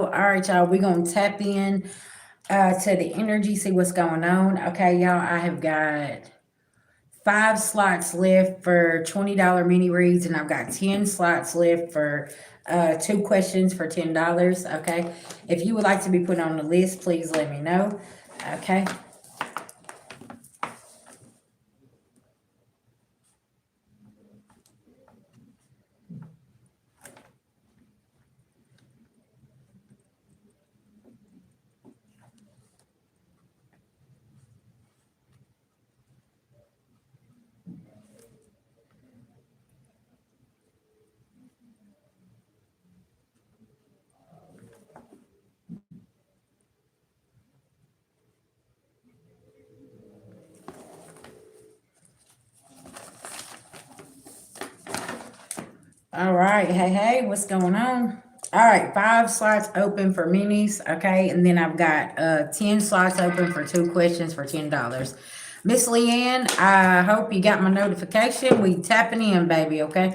All right, y'all. We're going to tap in to the energy, see what's going on. Okay, y'all. I have got 5 slots left for $20 mini reads, and I've got 10 slots left for 2 questions for $10. Okay. If you would like to be put on the list, please let me know. Okay. All right. Hey, what's going on? All right, 5 slots open for minis, okay, and then I've got 10 slots open for 2 questions for $10. Miss Leanne, I hope you got my notification. We tapping in, baby, okay?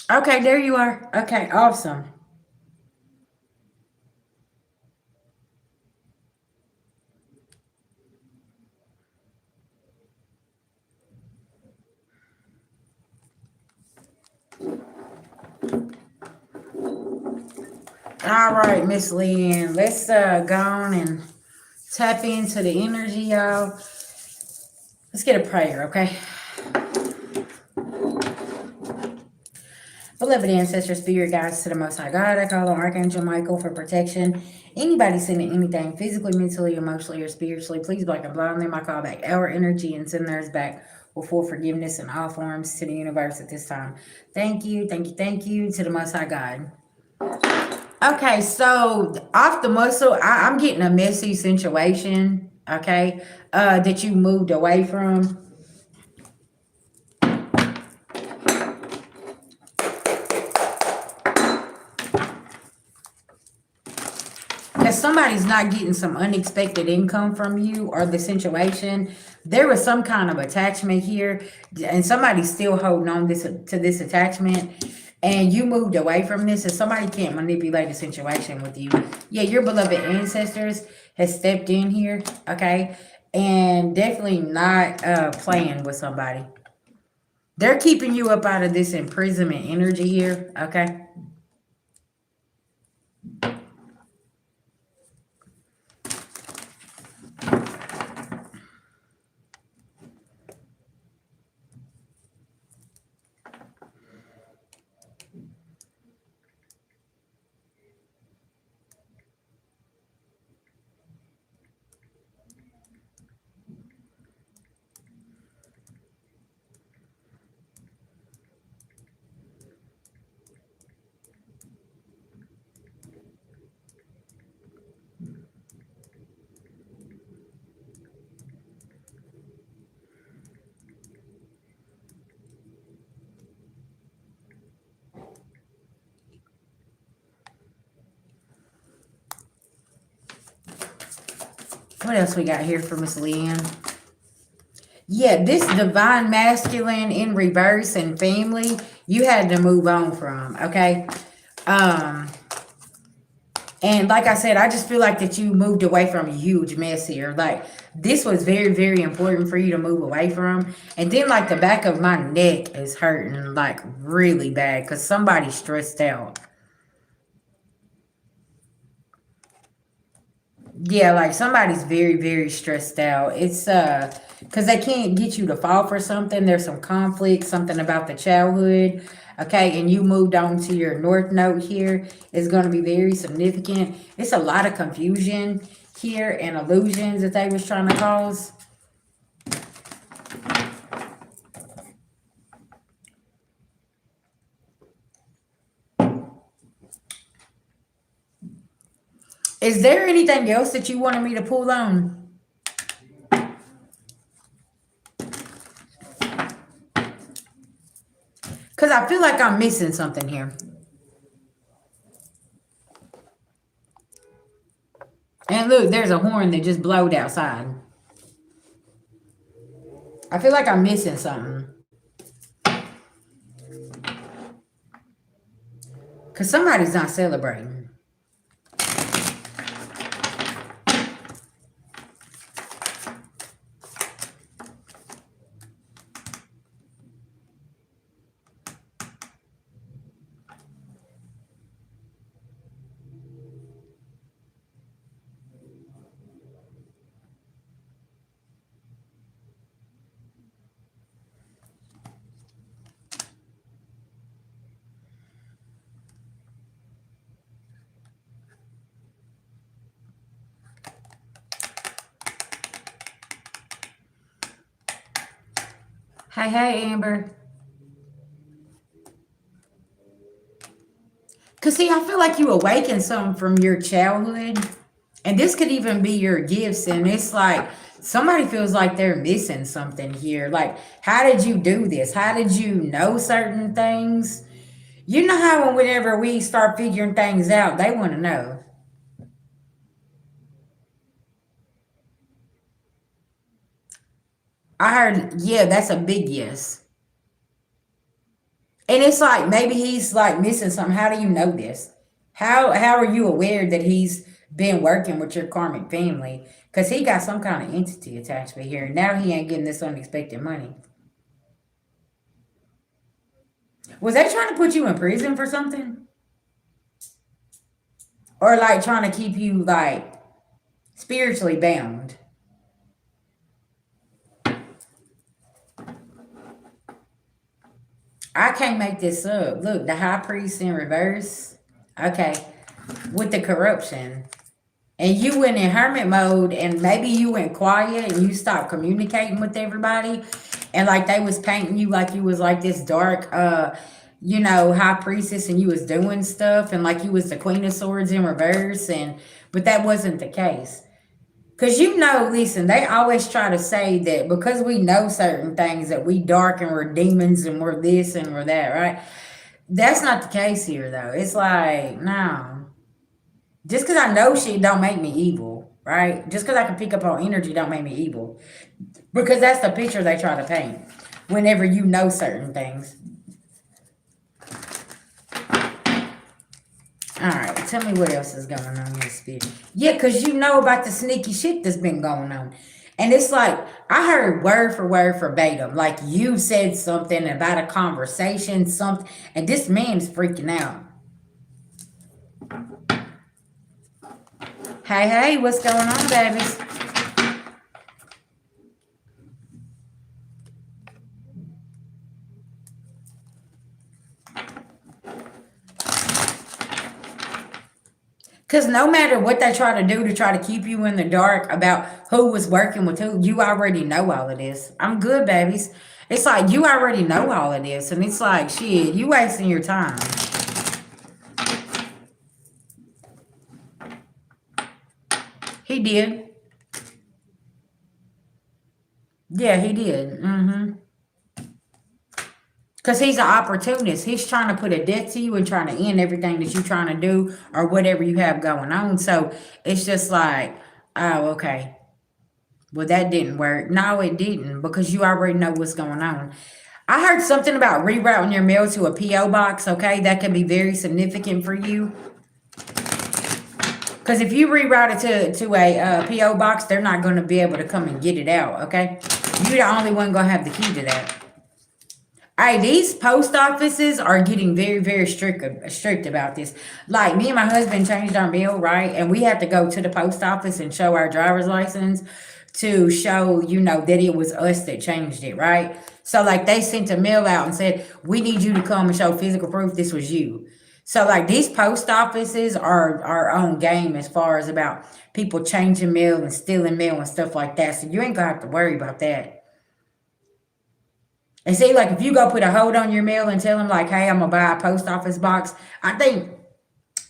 Okay, there you are. Okay, awesome. All right, Miss Leanne, let's go on and tap into the energy, y'all. Let's get a prayer, okay? Beloved ancestor, spirit guides to the Most High God, I call on Archangel Michael for protection. Anybody sending anything physically, mentally, emotionally, or spiritually, please block and blind them. I call back our energy and send theirs back with full forgiveness in all forms to the universe at this time. Thank you, thank you, thank you to the Most High God. Okay, so off the muscle, I'm getting a messy situation, okay, that you moved away from. Because somebody's not getting some unexpected income from you or the situation. There was some kind of attachment here, and somebody's still holding on to this attachment, and you moved away from this, and somebody can't manipulate the situation with you. Yeah, your beloved ancestors has stepped in here, okay, and definitely not playing with somebody. They're keeping you up out of this imprisonment energy here, okay? What else we got here for Miss Leanne? Yeah, this divine masculine in reverse and family, you had to move on from, okay? Um, and like I said, I just feel like that you moved away from a huge mess here. Like this was very, very important for you to move away from. And then like the back of my neck is hurting like really bad because somebody's stressed out. Yeah, like somebody's very, very stressed out. It's because they can't get you to fall for something. There's some conflict, something about the childhood. Okay, and you moved on to your north node here. It's going to be very significant. It's a lot of confusion here and illusions that they was trying to cause. Is there anything else that you wanted me to pull on? Because I feel like I'm missing something here. And look, there's a horn that just blowed outside. I feel like I'm missing something. Because somebody's not celebrating. Hey, hey, Amber. Because, see, I feel like you awakened something from your childhood. And this could even be your gifts. And it's like somebody feels like they're missing something here. Like, how did you do this? How did you know certain things? You know how whenever we start figuring things out, they want to know. I heard, yeah, that's a big yes. And it's like maybe he's like missing something. How do you know this? How are you aware that he's been working with your karmic family? Because he got some kind of entity attachment here. Now he ain't getting this unexpected money. Was they trying to put you in prison for something? Or like trying to keep you like spiritually bound? I can't make this up. Look, the high priest in reverse. Okay. With the corruption. And you went in hermit mode and maybe you went quiet and you stopped communicating with everybody. And like they was painting you like you was like this dark high priestess and you was doing stuff and like you was the queen of swords in reverse but that wasn't the case. Because listen, they always try to say that because we know certain things that we dark and we're demons and we're this and we're that, right? That's not the case here, though. It's like, no. Just because I know shit don't make me evil, right? Just because I can pick up on energy don't make me evil. Because that's the picture they try to paint whenever you know certain things. All right, tell me what else is going on in this spirit. Yeah, because you know about the sneaky shit that's been going on. And it's like, I heard word for word verbatim. Like you said something about a conversation, something, and this man's freaking out. Hey, hey, what's going on, babies? Because no matter what they try to do to try to keep you in the dark about who was working with who, you already know all of this. I'm good, babies. It's like you already know all of this. And it's like, shit, you wasting your time. He did. Yeah, he did. Because he's an opportunist. He's trying to put a death to you and trying to end everything that you're trying to do or whatever you have going on. So it's just like, oh, okay. Well, that didn't work. No, it didn't because you already know what's going on. I heard something about rerouting your mail to a P.O. box, okay? That can be very significant for you. Because if you reroute it to a P.O. box, they're not going to be able to come and get it out, okay? You're the only one going to have the key to that. Hey, these post offices are getting very, very strict about this. Like me and my husband changed our mail, right? And we had to go to the post office and show our driver's license to show, that it was us that changed it, right? So like they sent a mail out and said, we need you to come and show physical proof this was you. So like these post offices are on game as far as about people changing mail and stealing mail and stuff like that. So you ain't gonna have to worry about that. And see, like if you go put a hold on your mail and tell them like, hey, I'm gonna buy a post office box, I think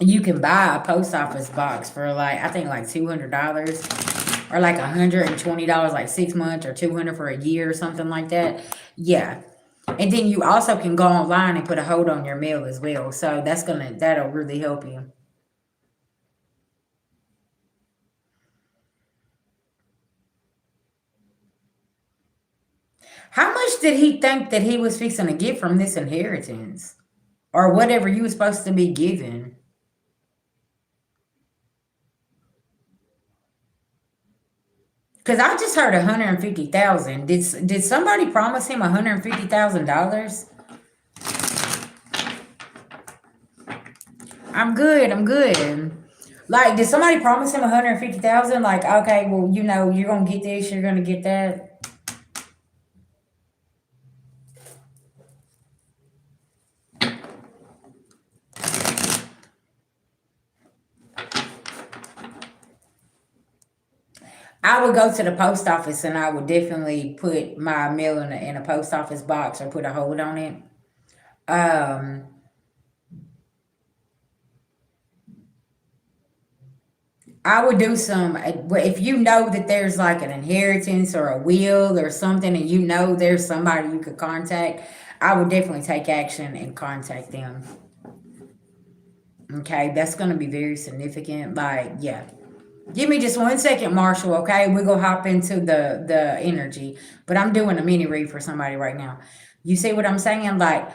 you can buy a post office box for like I think like $200 or like $120 like 6 months or 200 for a year or something like that. Yeah. And then you also can go online and put a hold on your mail as well. So that'll really help you. How much did he think that he was fixing to get from this inheritance? Or whatever you were supposed to be given? Because I just heard 150,000. Did somebody promise him $150,000? I'm good. I'm good. Like, did somebody promise him 150,000? Like, okay, well, you're gonna get this, you're gonna get that. I would go to the post office and I would definitely put my mail in a post office box or put a hold on it. Um, I would do some, if you know that there's like an inheritance or a will or something, and there's somebody you could contact, I would definitely take action and contact them. Okay, that's going to be very significant. Like, yeah. Give me just 1 second, Marshall, okay? We're going to hop into the energy. But I'm doing a mini read for somebody right now. You see what I'm saying? Like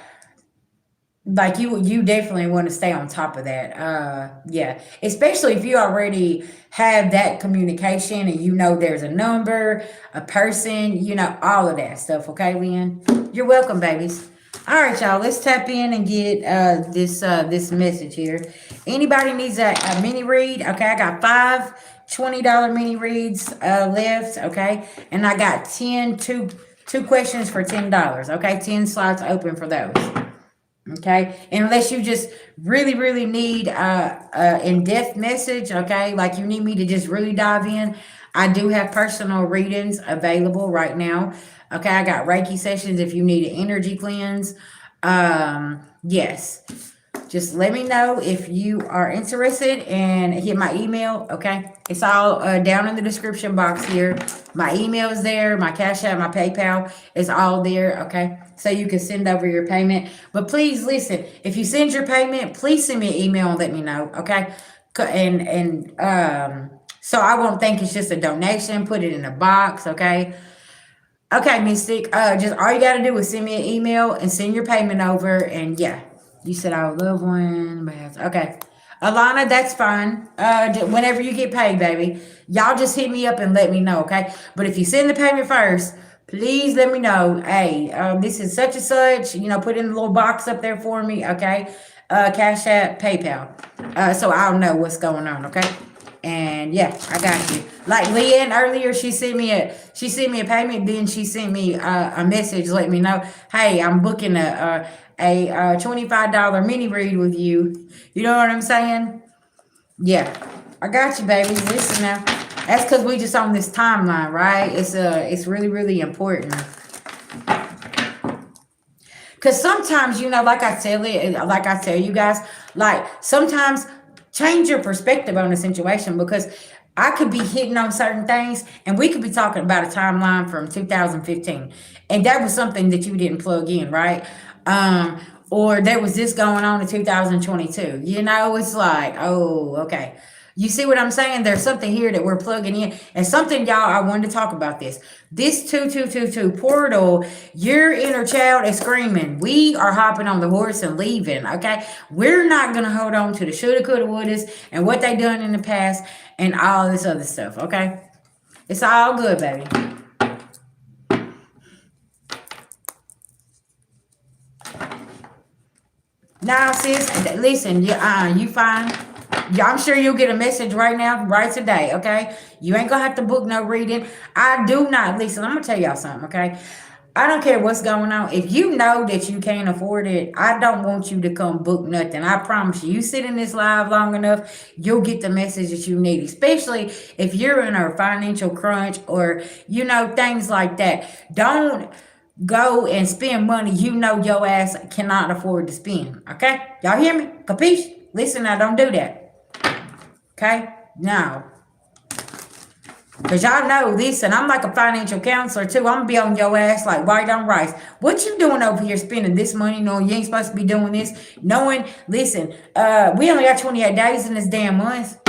you definitely want to stay on top of that. Yeah, especially if you already have that communication and there's a number, a person, all of that stuff. Okay, Lynn, you're welcome, babies. All right, y'all, let's tap in and get this message here. Anybody needs a mini read? Okay, I got five $20 mini reads left. Okay, and I got two questions for $10. Okay, 10 slots open for those. Okay, unless you just really, really need a in-depth message, okay, like you need me to just really dive in, I do have personal readings available right now. Okay, I got Reiki sessions if you need an energy cleanse. Yes, just let me know if you are interested and hit my email. Okay, it's all down in the description box here. My email is there, my Cash App, my PayPal is all there. Okay, so you can send over your payment. But please listen, if you send your payment, please send me an email and let me know. Okay, and so I won't think it's just a donation. Put it in a box. Okay, Mystic. Just all you gotta do is send me an email and send your payment over, and yeah. You said our loved one. Okay. Alana, that's fine. Whenever you get paid, baby. Y'all just hit me up and let me know, okay? But if you send the payment first, please let me know. Hey, this is such and such. Put in a little box up there for me, okay? Cash App, PayPal. So I'll know what's going on, okay? And yeah, I got you. Like Leanne earlier, she sent me a payment. Then she sent me a message, let me know, hey, I'm booking a $25 mini read with you. You know what I'm saying? Yeah, I got you, baby. Listen now, that's because we just on this timeline, right? It's really, really important. Because sometimes, like I tell you guys, like sometimes change your perspective on the situation, because I could be hitting on certain things and we could be talking about a timeline from 2015 and that was something that you didn't plug in, right? Or there was this going on in 2022. It's like, oh, okay. You see what I'm saying? There's something here that we're plugging in, and something, y'all, I wanted to talk about this. This 2222 portal, your inner child is screaming. We are hopping on the horse and leaving, okay? We're not going to hold on to the shoulda, coulda, wouldas and what they done in the past and all this other stuff, okay? It's all good, baby. Now, sis, listen, you fine. Yeah, I'm sure you'll get a message right now, right today, okay? You ain't gonna have to book no reading. I do not, listen, I'm gonna tell y'all something, okay? I don't care what's going on. If you know that you can't afford it, I don't want you to come book nothing. I promise you. You sit in this live long enough, you'll get the message that you need, especially if you're in a financial crunch or, things like that. Don't go and spend money you know your ass cannot afford to spend. Okay? Y'all hear me? Capiche? Listen, now don't do that. Okay? Now, because y'all know this, and I'm like a financial counselor too. I'm gonna be on your ass like white on rice. What you doing over here spending this money knowing you ain't supposed to be doing this? Knowing, listen, we only got 28 days in this damn month.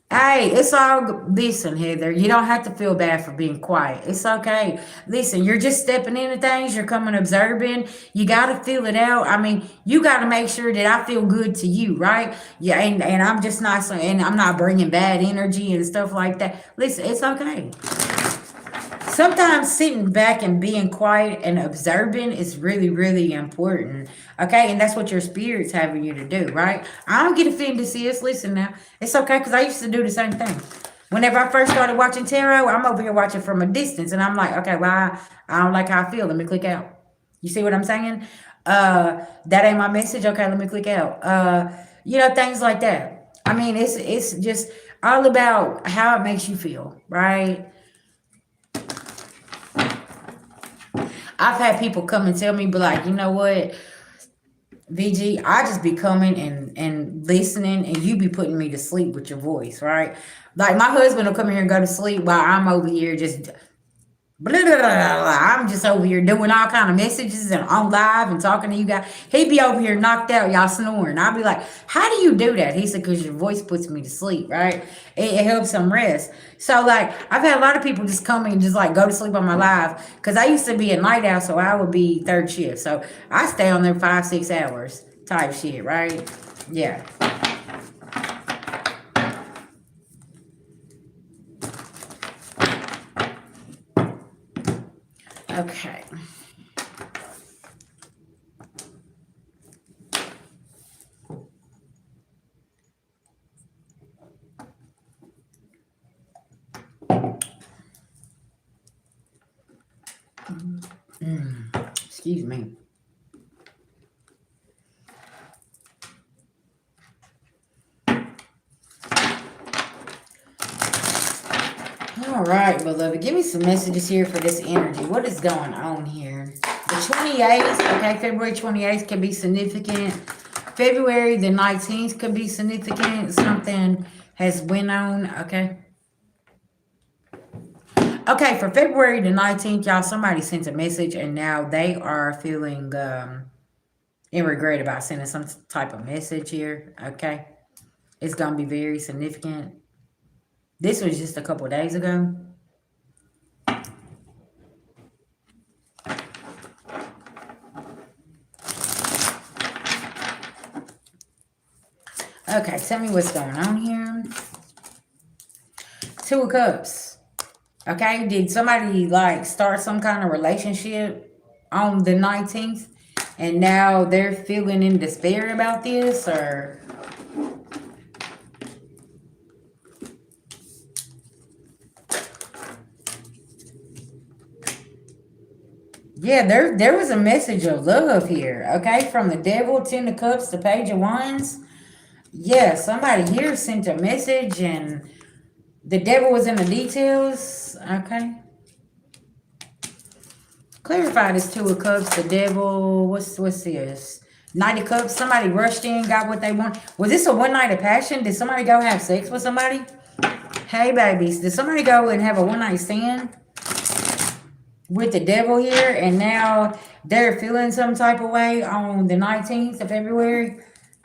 Hey, it's all listen, Heather. You don't have to feel bad for being quiet. It's okay. Listen, you're just stepping into things. You're coming observing. You got to feel it out. I mean, you got to make sure that I feel good to you, right? Yeah, and I'm just not and I'm not bringing bad energy and stuff like that. Listen, it's okay. Sometimes sitting back and being quiet and observing is really, really important. Okay, and that's what your spirit's having you to do, right? I don't get offended, sis. Listen now. It's okay because I used to do the same thing. Whenever I first started watching tarot, I'm over here watching from a distance, and I'm like, okay, well, I don't like how I feel. Let me click out. You see what I'm saying? That ain't my message. Okay, let me click out. Things like that. I mean, it's just all about how it makes you feel, right? I've had people come and tell me, but like, you know what, VG, I just be coming and listening, and you be putting me to sleep with your voice, right? Like my husband will come here and go to sleep while I'm over here just blah, blah, blah, blah. I'm just over here doing all kind of messages and on live and talking to you guys. He'd be over here knocked out, y'all snoring. I'll be like, how do you do that? He said, because your voice puts me to sleep, right? It helps them rest. So like, I've had a lot of people just come and just like go to sleep on my live because I used to be a night owl, so I would be third shift. So I stay on there 5-6 hours type shit, right? Yeah. Okay. Excuse me. All right, beloved. Give me some messages here for this energy. What is going on here? The 28th, okay, February 28th can be significant. February the 19th could be significant. Something has went on, okay? Okay, for February the 19th, y'all, somebody sent a message and now they are feeling in regret about sending some type of message here, okay? It's going to be very significant. This was just a couple days ago. Okay, tell me what's going on here. Two of Cups. Okay, did somebody like start some kind of relationship on the 19th and now they're feeling in despair about this, or yeah, there was a message of love here, okay, from the Devil, 10 of Cups, the Page of Wands. Yeah, somebody here sent a message and the Devil was in the details, okay. Clarify this Two of Cups, the Devil, what's this? Knight of Cups, somebody rushed in, got what they want. Was this a one night of passion? Did somebody go have sex with somebody? Hey, babies, did somebody go and have a one night stand with the Devil here, and now they're feeling some type of way on the 19th of February?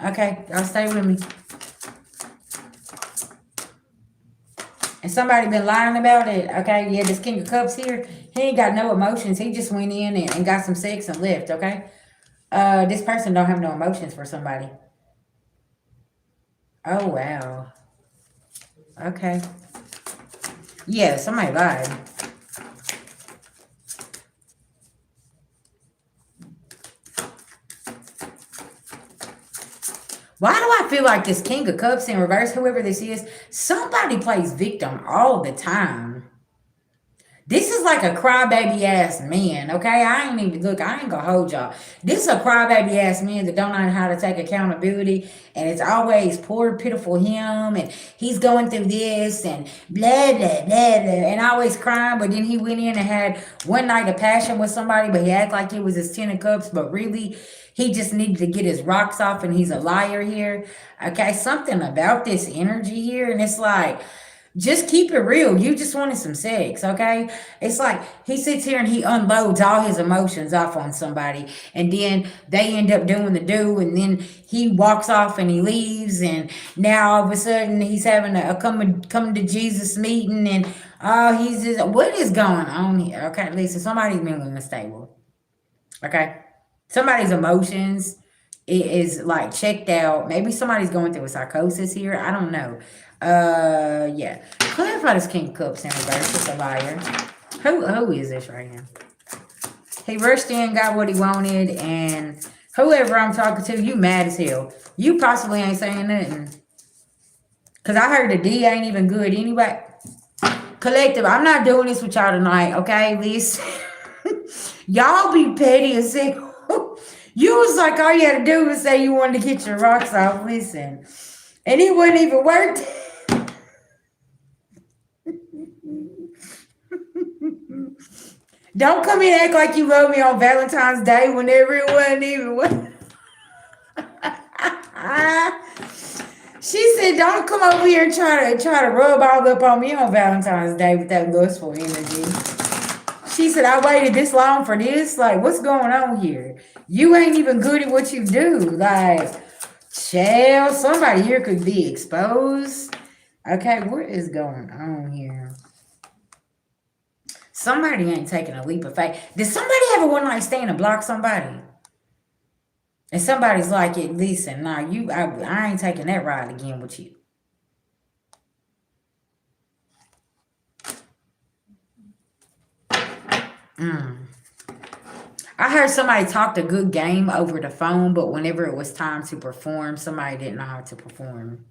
Okay, y'all stay with me. And somebody been lying about it, okay? Yeah, this King of Cups here, he ain't got no emotions. He just went in and got some sex and left, okay? This person don't have no emotions for somebody. Oh, wow. Okay. Yeah, somebody lied. Why do I feel like this King of Cups in reverse, whoever this is, somebody plays victim all the time. This is like a crybaby ass man, okay? I ain't even look. I ain't gonna hold y'all. This is a crybaby ass man that don't know how to take accountability, and it's always poor, pitiful him, and he's going through this and blah blah blah blah, and always crying. But then he went in and had one night of passion with somebody, but he acted like it was his 10 of cups, but really he just needed to get his rocks off, and he's a liar here. Okay, something about this energy here, and it's like, just keep it real. You just wanted some sex, okay? It's like he sits here and he unloads all his emotions off on somebody, and then they end up doing the do, and then he walks off and he leaves, and now all of a sudden he's having a come to Jesus meeting, and he's just, what is going on here? Okay, Lisa, somebody's mentally unstable. Okay, somebody's emotions is like checked out. Maybe somebody's going through a psychosis here. I don't know. Yeah. Clarify this King of Cups in reverse. It's a liar. Who is this right here? He rushed in, got what he wanted, and whoever I'm talking to, you mad as hell. You possibly ain't saying nothing. Because I heard the D ain't even good anyway. Collective, I'm not doing this with y'all tonight, okay? Listen. Y'all be petty as hell. You was like, all you had to do was say you wanted to get your rocks off. Listen. And it wouldn't even work. Don't come in and act like you love me on Valentine's Day whenever it wasn't even. She said, don't come over here and try to rub all up on me on Valentine's Day with that lustful energy. She said, I waited this long for this. Like, what's going on here? You ain't even good at what you do. Like, child, somebody here could be exposed. Okay, what is going on here? Somebody ain't taking a leap of faith. Did somebody have a one night stand and block somebody? And somebody's like, listen, nah, I ain't taking that ride again with you. I heard somebody talked a good game over the phone, but whenever it was time to perform, somebody didn't know how to perform.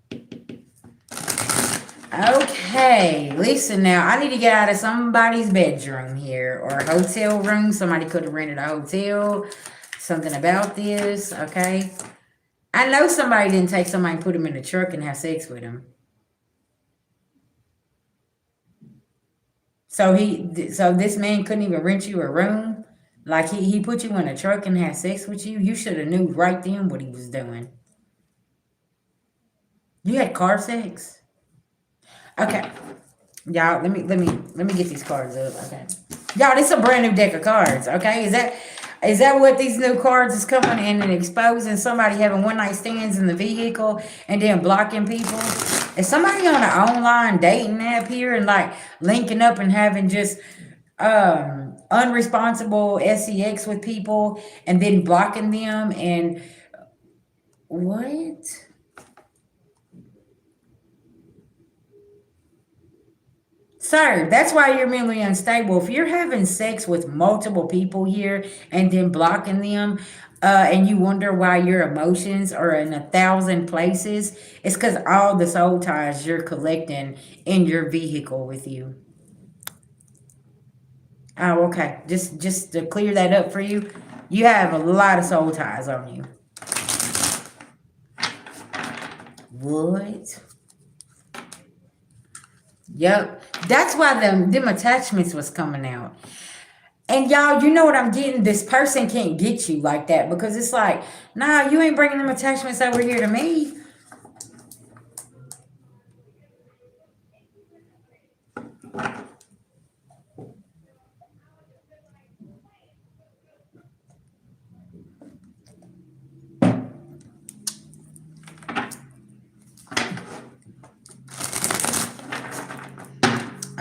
Okay, listen now. I need to get out of somebody's bedroom here or a hotel room. Somebody could have rented a hotel. Something about this, okay? I know somebody didn't take somebody and put him in a truck and have sex with him. So this man couldn't even rent you a room? Like he put you in a truck and had sex with you? You should have knew right then what he was doing. You had car sex? Okay. Y'all, let me get these cards up. Okay. Y'all, this is a brand new deck of cards, okay? Is that what these new cards is coming in and exposing somebody having one night stands in the vehicle and then blocking people? Is somebody on an online dating app here and like linking up and having just unresponsible sex with people and then blocking them and what? Sir, that's why you're mentally unstable. If you're having sex with multiple people here and then blocking them, and you wonder why your emotions are in 1,000 places, it's because all the soul ties you're collecting in your vehicle with you. Oh, okay. Just to clear that up for you, you have a lot of soul ties on you. What? Yep. That's why them attachments was coming out. And y'all, you know what I'm getting? This person can't get you like that because it's like, nah, you ain't bringing them attachments over here to me.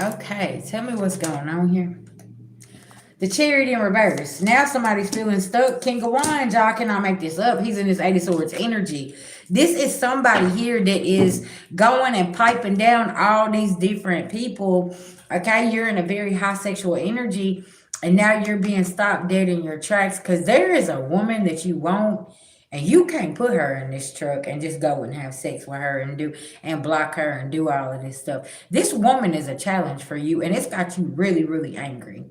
Okay, tell me what's going on here. The Chariot in reverse. Now somebody's feeling stuck. King of Wands, y'all cannot make this up. He's in this 8 of Swords energy. This is somebody here that is going and piping down all these different people. Okay, you're in a very high sexual energy. And now you're being stopped dead in your tracks because there is a woman that you want. And you can't put her in this truck and just go and have sex with her and block her and do all of this stuff. This woman is a challenge for you, and it's got you really, really angry.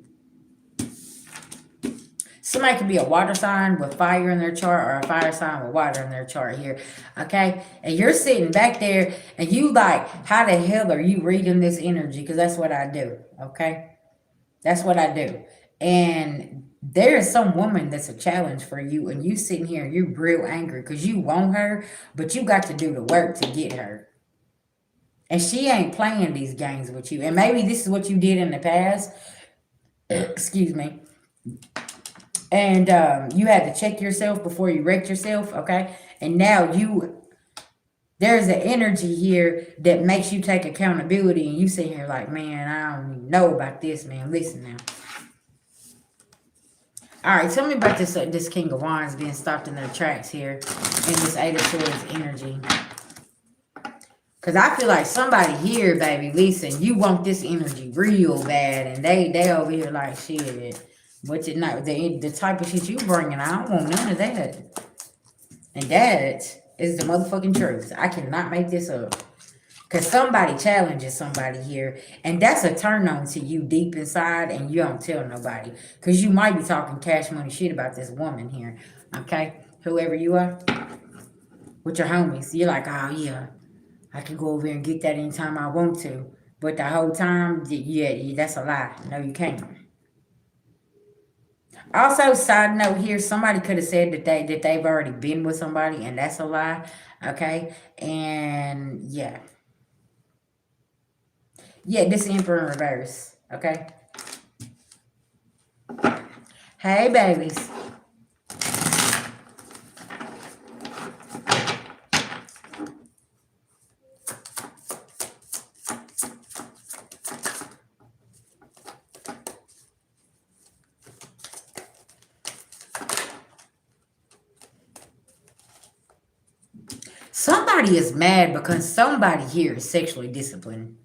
Somebody could be a water sign with fire in their chart, or a fire sign with water in their chart here, okay? And you're sitting back there and you like, how the hell are you reading this energy? Because that's what I do, okay? That's what I do. And there is some woman that's a challenge for you, and you sitting here and you're real angry because you want her, but you got to do the work to get her. And she ain't playing these games with you. And maybe this is what you did in the past. Excuse me. And you had to check yourself before you wrecked yourself, okay? And now there's an energy here that makes you take accountability, and you sit here like, man, I don't even know about this, man. Listen now. All right, tell me about this King of Wands being stopped in their tracks here in this Eight of Swords energy. Because I feel like somebody here, baby, listen, you want this energy real bad, and they over here like, shit. But you know, the type of shit you bringing, I don't want none of that. And that is the motherfucking truth. I cannot make this up. Because somebody challenges somebody here. And that's a turn on to you deep inside, and you don't tell nobody. Because you might be talking cash money shit about this woman here. Okay? Whoever you are. With your homies. You're like, oh yeah, I can go over here and get that anytime I want to. But the whole time, yeah, that's a lie. No, you can't. Also, side note here, somebody could have said that they've already been with somebody, and that's a lie. Okay? And yeah. Yeah, this is Emperor in reverse. Okay? Hey, babies. Somebody is mad because somebody here is sexually disciplined.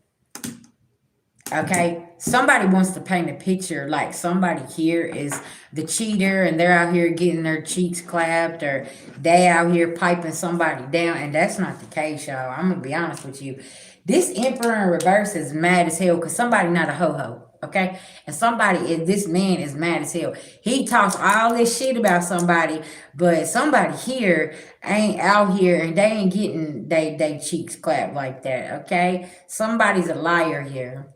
Okay? Somebody wants to paint a picture like somebody here is the cheater, and they're out here getting their cheeks clapped, or they out here piping somebody down, and that's not the case, y'all. I'm going to be honest with you. This Emperor in reverse is mad as hell because somebody not a ho-ho. Okay? And this man is mad as hell. He talks all this shit about somebody, but somebody here ain't out here and they ain't getting they cheeks clapped like that. Okay? Somebody's a liar here.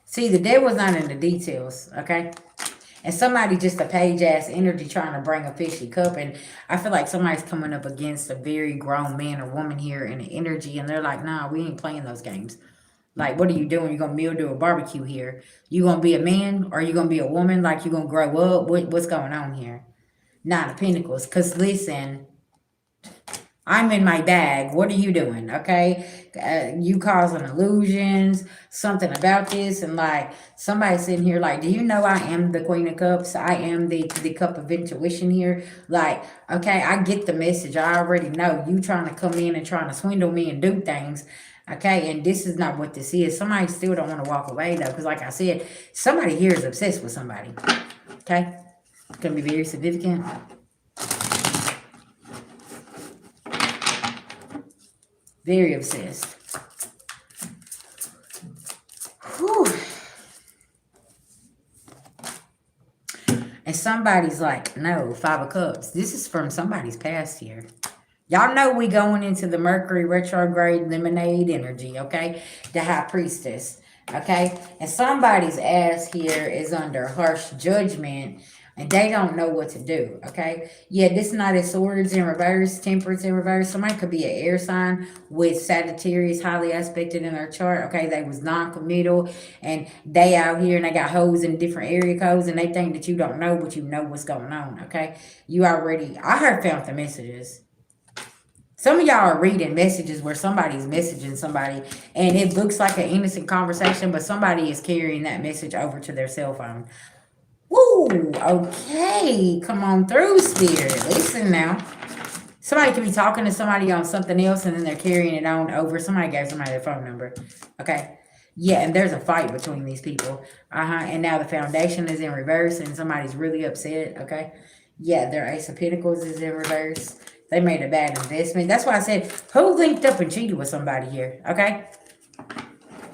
See, the devil's not in the details, okay? And somebody just a page-ass energy trying to bring a fishy cup. And I feel like somebody's coming up against a very grown man or woman here in the energy. And they're like, nah, we ain't playing those games. Like, what are you doing? You're going to meal do a barbecue here. You going to be a man, or you going to be a woman? Like, you going to grow up? What's going on here? Nine of Pentacles. Because, listen, I'm in my bag. What are you doing? Okay. You causing illusions, something about this. And like somebody sitting here like, do you know I am the Queen of Cups? I am the cup of intuition here. Like, okay, I get the message. I already know you trying to come in and trying to swindle me and do things. Okay. And this is not what this is. Somebody still don't want to walk away though. Because like I said, somebody here is obsessed with somebody. Okay. It's going to be very significant. Very obsessed. Whew. And somebody's like, no, Five of Cups. This is from somebody's past here. Y'all know we going into the Mercury retrograde lemonade energy, okay? The High Priestess, okay? And somebody's ass here is under harsh judgment, and they don't know what to do, okay? Yeah, this Knight of Swords in reverse, Temperance in reverse. Somebody could be an air sign with Sagittarius highly aspected in their chart, okay? They was non-committal, and they out here, and they got hoes in different area codes, and they think that you don't know, but you know what's going on, okay? You already, I heard found the messages. Some of y'all are reading messages where somebody's messaging somebody, and it looks like an innocent conversation, but somebody is carrying that message over to their cell phone. Woo! Okay, come on through, Spirit. Listen now. Somebody could be talking to somebody on something else and then they're carrying it on over. Somebody gave somebody their phone number. Okay. Yeah, and there's a fight between these people. And now the foundation is in reverse and somebody's really upset. Okay. Yeah, their Ace of Pentacles is in reverse. They made a bad investment. That's why I said, who linked up and cheated with somebody here? Okay.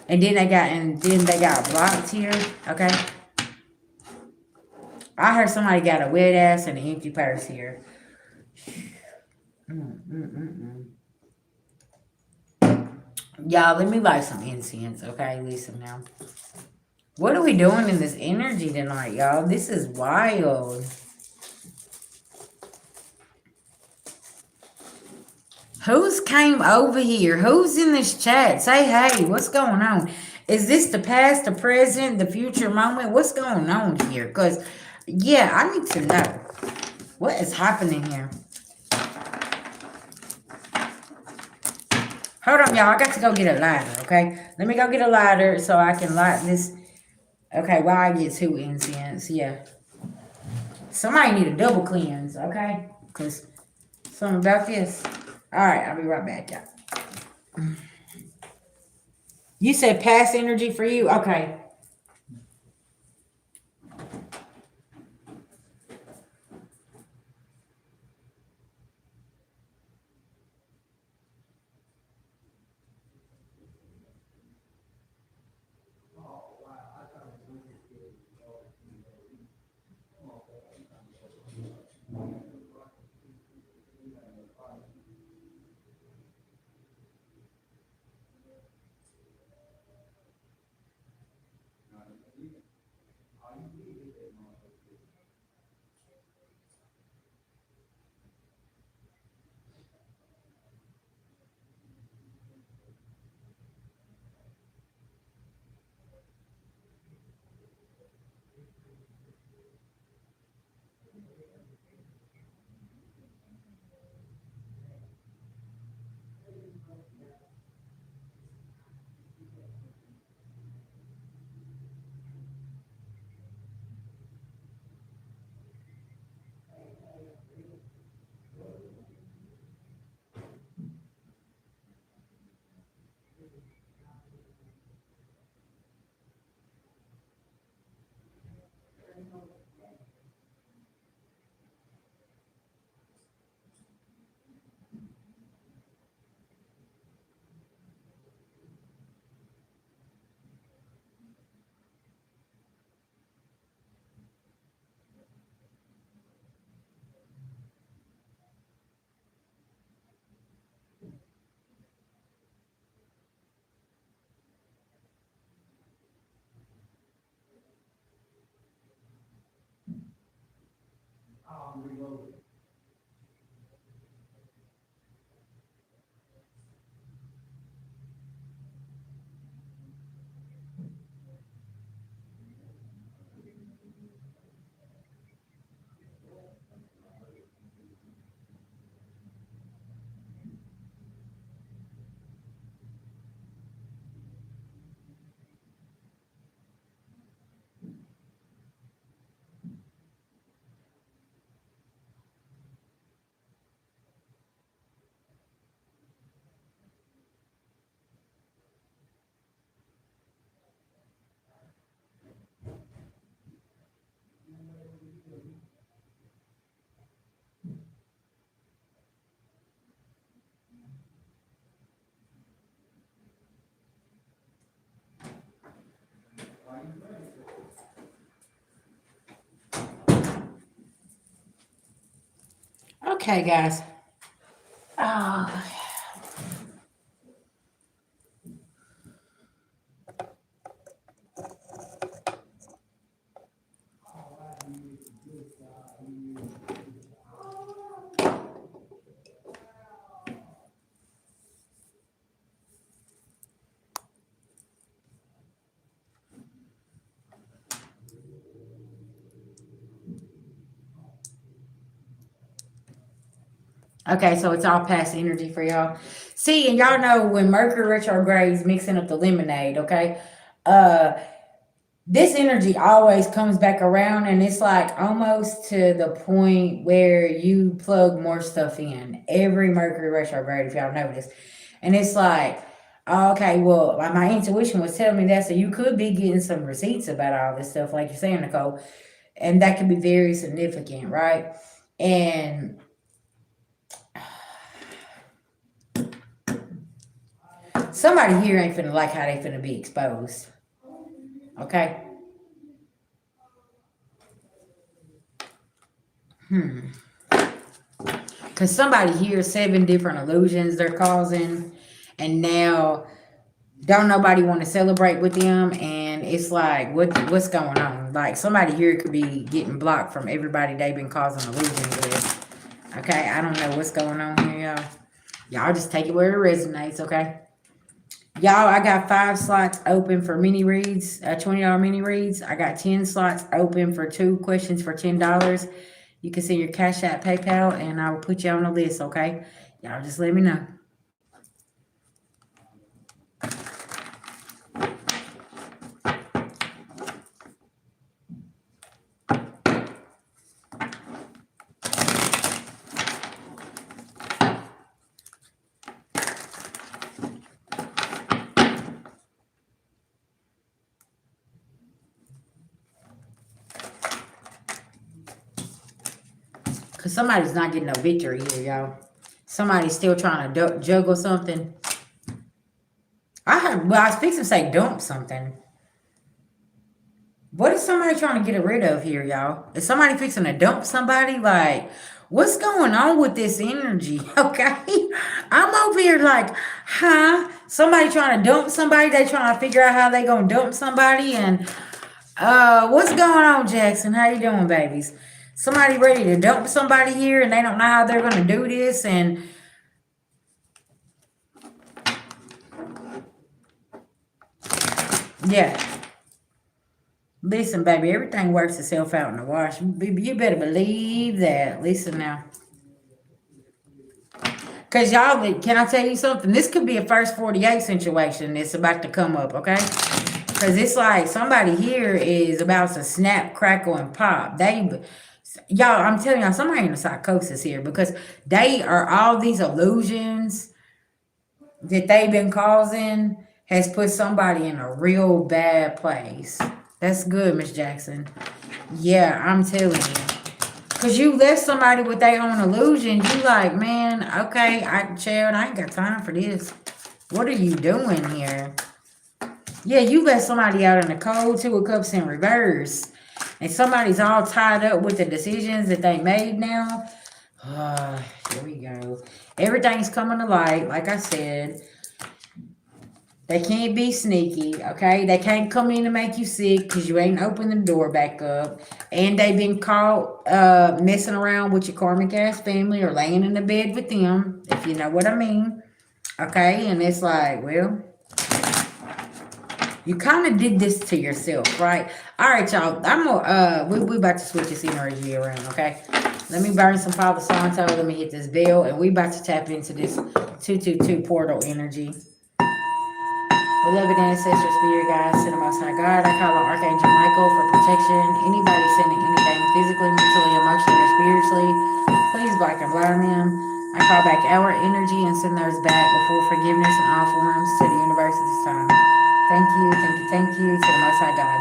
And then they got blocked here. Okay. I heard somebody got a wet ass and an empty purse here. Y'all, let me light some incense, okay? Listen now. What are we doing in this energy tonight, y'all? This is wild. Who's came over here? Who's in this chat? Say hey, what's going on? Is this the past, the present, the future moment? What's going on here? Because, yeah, I need to know. What is happening here? Hold on, y'all. I got to go get a lighter, okay? Let me go get a lighter so I can light this. Okay, while I get 2 incense, yeah. Somebody need a double cleanse, okay? Because something about this. All right, I'll be right back, y'all. You said past energy for you? Okay. Okay, guys. Oh. Okay, so it's all past energy for y'all. See, and y'all know when Mercury retrograde is mixing up the lemonade, okay? Uh this energy always comes back around, and it's like almost to the point where you plug more stuff in every Mercury retrograde, if y'all notice. And it's like, okay, well, my intuition was telling me that, so you could be getting some receipts about all this stuff, like you're saying, Nicole, and that could be very significant, right? And somebody here ain't finna like how they finna be exposed, okay? Because somebody here, 7 different illusions they're causing, and now don't nobody want to celebrate with them, and it's like, what's going on? Like, somebody here could be getting blocked from everybody they've been causing illusions with. Okay, I don't know what's going on here, y'all. Y'all just take it where it resonates, okay? Y'all, I got 5 slots open for mini reads, $20 mini reads. I got 10 slots open for 2 questions for $10. You can see your Cash App, PayPal, and I will put you on the list, okay? Y'all just let me know. Because somebody's not getting no victory here, y'all. Somebody's still trying to juggle something. I was fixing to say dump something. What is somebody trying to get rid of here, y'all? Is somebody fixing to dump somebody? Like, what's going on with this energy? Okay. I'm over here like, huh? Somebody trying to dump somebody. They trying to figure out how they gonna dump somebody. And what's going on, Jackson? How you doing, babies? Somebody ready to dump somebody here, and they don't know how they're gonna do this. And yeah. Listen, baby, everything works itself out in the wash. You better believe that. Listen now. Because y'all, can I tell you something? This could be a first 48 situation that's about to come up, okay? Because it's like somebody here is about to snap, crackle, and pop. Y'all, I'm telling y'all, somebody in a psychosis here because they are all these illusions that they've been causing has put somebody in a real bad place. That's good, Miss Jackson. Yeah, I'm telling you. Because you left somebody with their own illusion. You like, man, okay, Chad, I ain't got time for this. What are you doing here? Yeah, you left somebody out in the cold, 2 of Cups in reverse. And somebody's all tied up with the decisions that they made now. Here we go. Everything's coming to light, like I said. They can't be sneaky, okay? They can't come in and make you sick because you ain't opened the door back up. And they've been caught messing around with your karmic ass family or laying in the bed with them, if you know what I mean. Okay? And it's like, well, you kind of did this to yourself, right? All right, y'all. I'm gonna we about to switch this energy around, okay? Let me burn some Father Santo. Let me hit this bell, and we about to tap into this 222 portal energy. Beloved ancestor, spirit guides, send the Most High God. I call on Archangel Michael for protection. Anybody sending anything physically, mentally, emotionally, or spiritually, please block and blind them. I call back our energy and send theirs back with full forgiveness in all forms to the universe at this time. Thank you, thank you, thank you to the Most High God.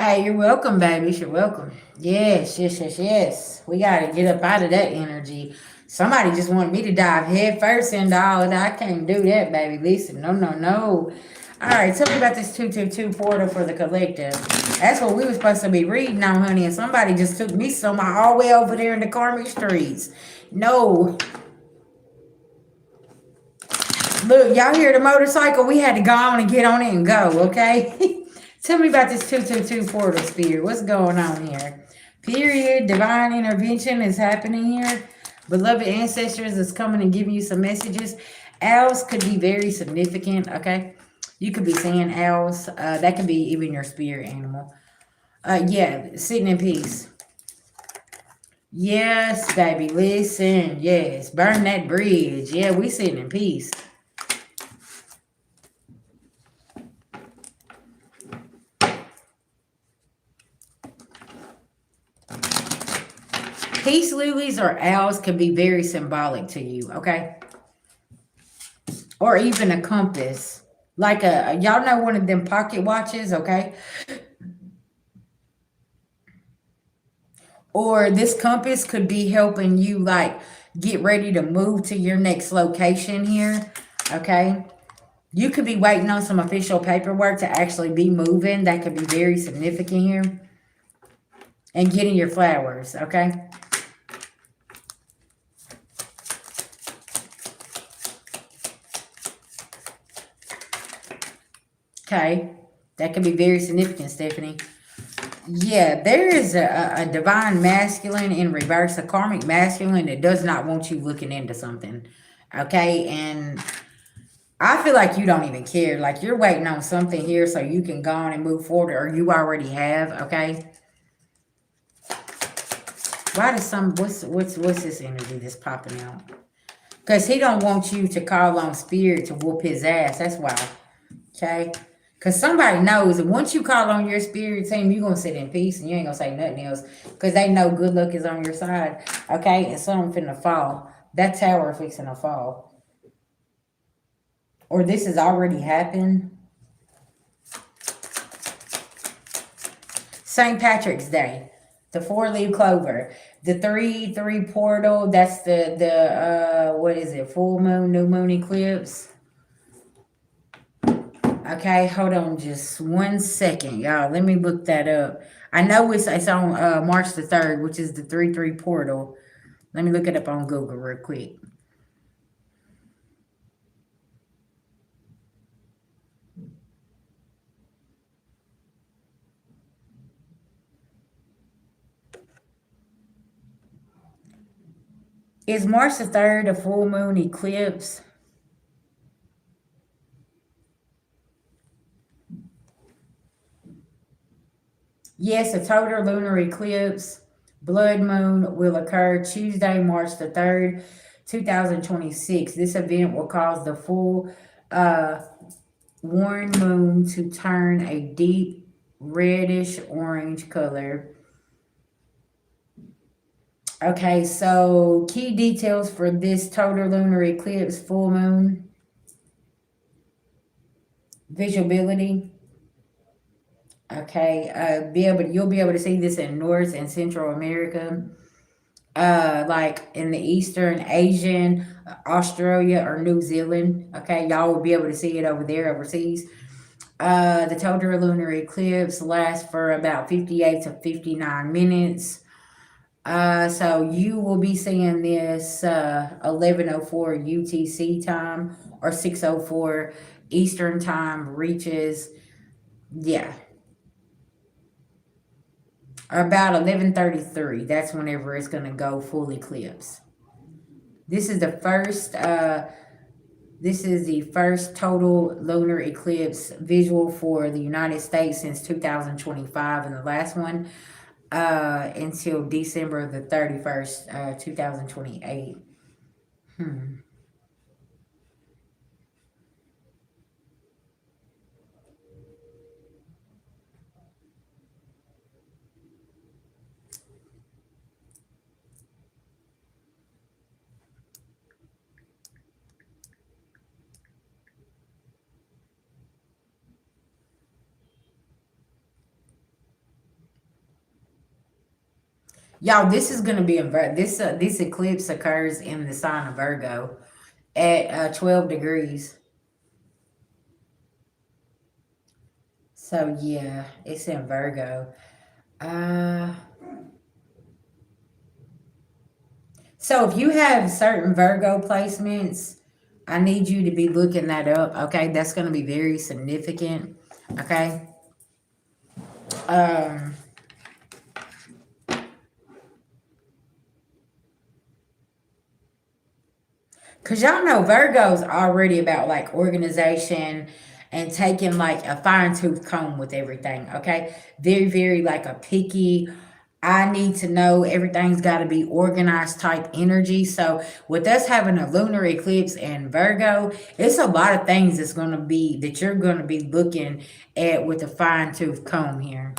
Hey, you're welcome, baby. You're welcome. Yes, yes, yes, yes. We got to get up out of that energy. Somebody just wanted me to dive head first into all of that. I can't do that, baby. Listen, no, no, no. All right, tell me about this 222 portal for the collective. That's what we were supposed to be reading on, honey, and somebody just took me somewhere all the way over there in the karmic streets. No. Look, y'all hear the motorcycle? We had to go on and get on it and go, okay? Tell me about this 222 portal, Spirit. What's going on here? Period. Divine intervention is happening here. Beloved ancestors is coming and giving you some messages. Owls could be very significant, okay? You could be seeing owls. That could be even your spirit animal. Yeah, sitting in peace. Yes, baby, listen. Yes, burn that bridge. Yeah, we sitting in peace. Peace lilies or owls can be very symbolic to you, okay? Or even a compass. Like y'all know one of them pocket watches, okay? Or this compass could be helping you like get ready to move to your next location here, okay? You could be waiting on some official paperwork to actually be moving. That could be very significant here. And getting your flowers, okay? Okay, that can be very significant, Stephanie. Yeah, there is a divine masculine in reverse, a karmic masculine that does not want you looking into something. Okay, and I feel like you don't even care. Like you're waiting on something here so you can go on and move forward, or you already have. Okay. Why does what's this energy that's popping out? Because he don't want you to call on spirit to whoop his ass. That's why. Okay. Because somebody knows that once you call on your spirit team, you're going to sit in peace and you ain't going to say nothing else. Because they know good luck is on your side. Okay. And something finna fall. That tower fixing to fall. Or this has already happened. St. Patrick's Day. The 4-leaf clover. The 3-3 portal. That's the what is it? Full moon, new moon eclipse. Okay, hold on just 1 second, y'all. Let me look that up. I know it's on March the 3rd, which is the 3-3 portal. Let me look it up on Google real quick. Is March the 3rd a full moon eclipse? Yes, a total lunar eclipse, blood moon, will occur Tuesday, March the 3rd, 2026. This event will cause the full worn moon to turn a deep reddish orange color. Okay, so key details for this total lunar eclipse, full moon, visibility. Okay, you'll be able to see this in North and Central America, like in the Eastern, Asian, Australia, or New Zealand. Okay, y'all will be able to see it over there overseas. The total lunar eclipse lasts for about 58 to 59 minutes. So you will be seeing this 11:04 UTC time or 6:04 Eastern time reaches, yeah, about 11:33. That's whenever it's going to go full eclipse. This is the first total lunar eclipse visual for the United States since 2025, and the last one until December the 31st, 2028. Y'all, this is gonna be in this eclipse occurs in the sign of Virgo at 12 degrees. So yeah, it's in Virgo. Uh, so if you have certain Virgo placements, I need you to be looking that up. Okay, that's gonna be very significant. Okay. Um, Cause y'all know Virgo's already about like organization and taking like a fine tooth comb with everything. Okay. Very, very like a picky, I need to know everything's got to be organized type energy. So with us having a lunar eclipse and Virgo, it's a lot of things that's going to be that you're going to be looking at with a fine tooth comb here.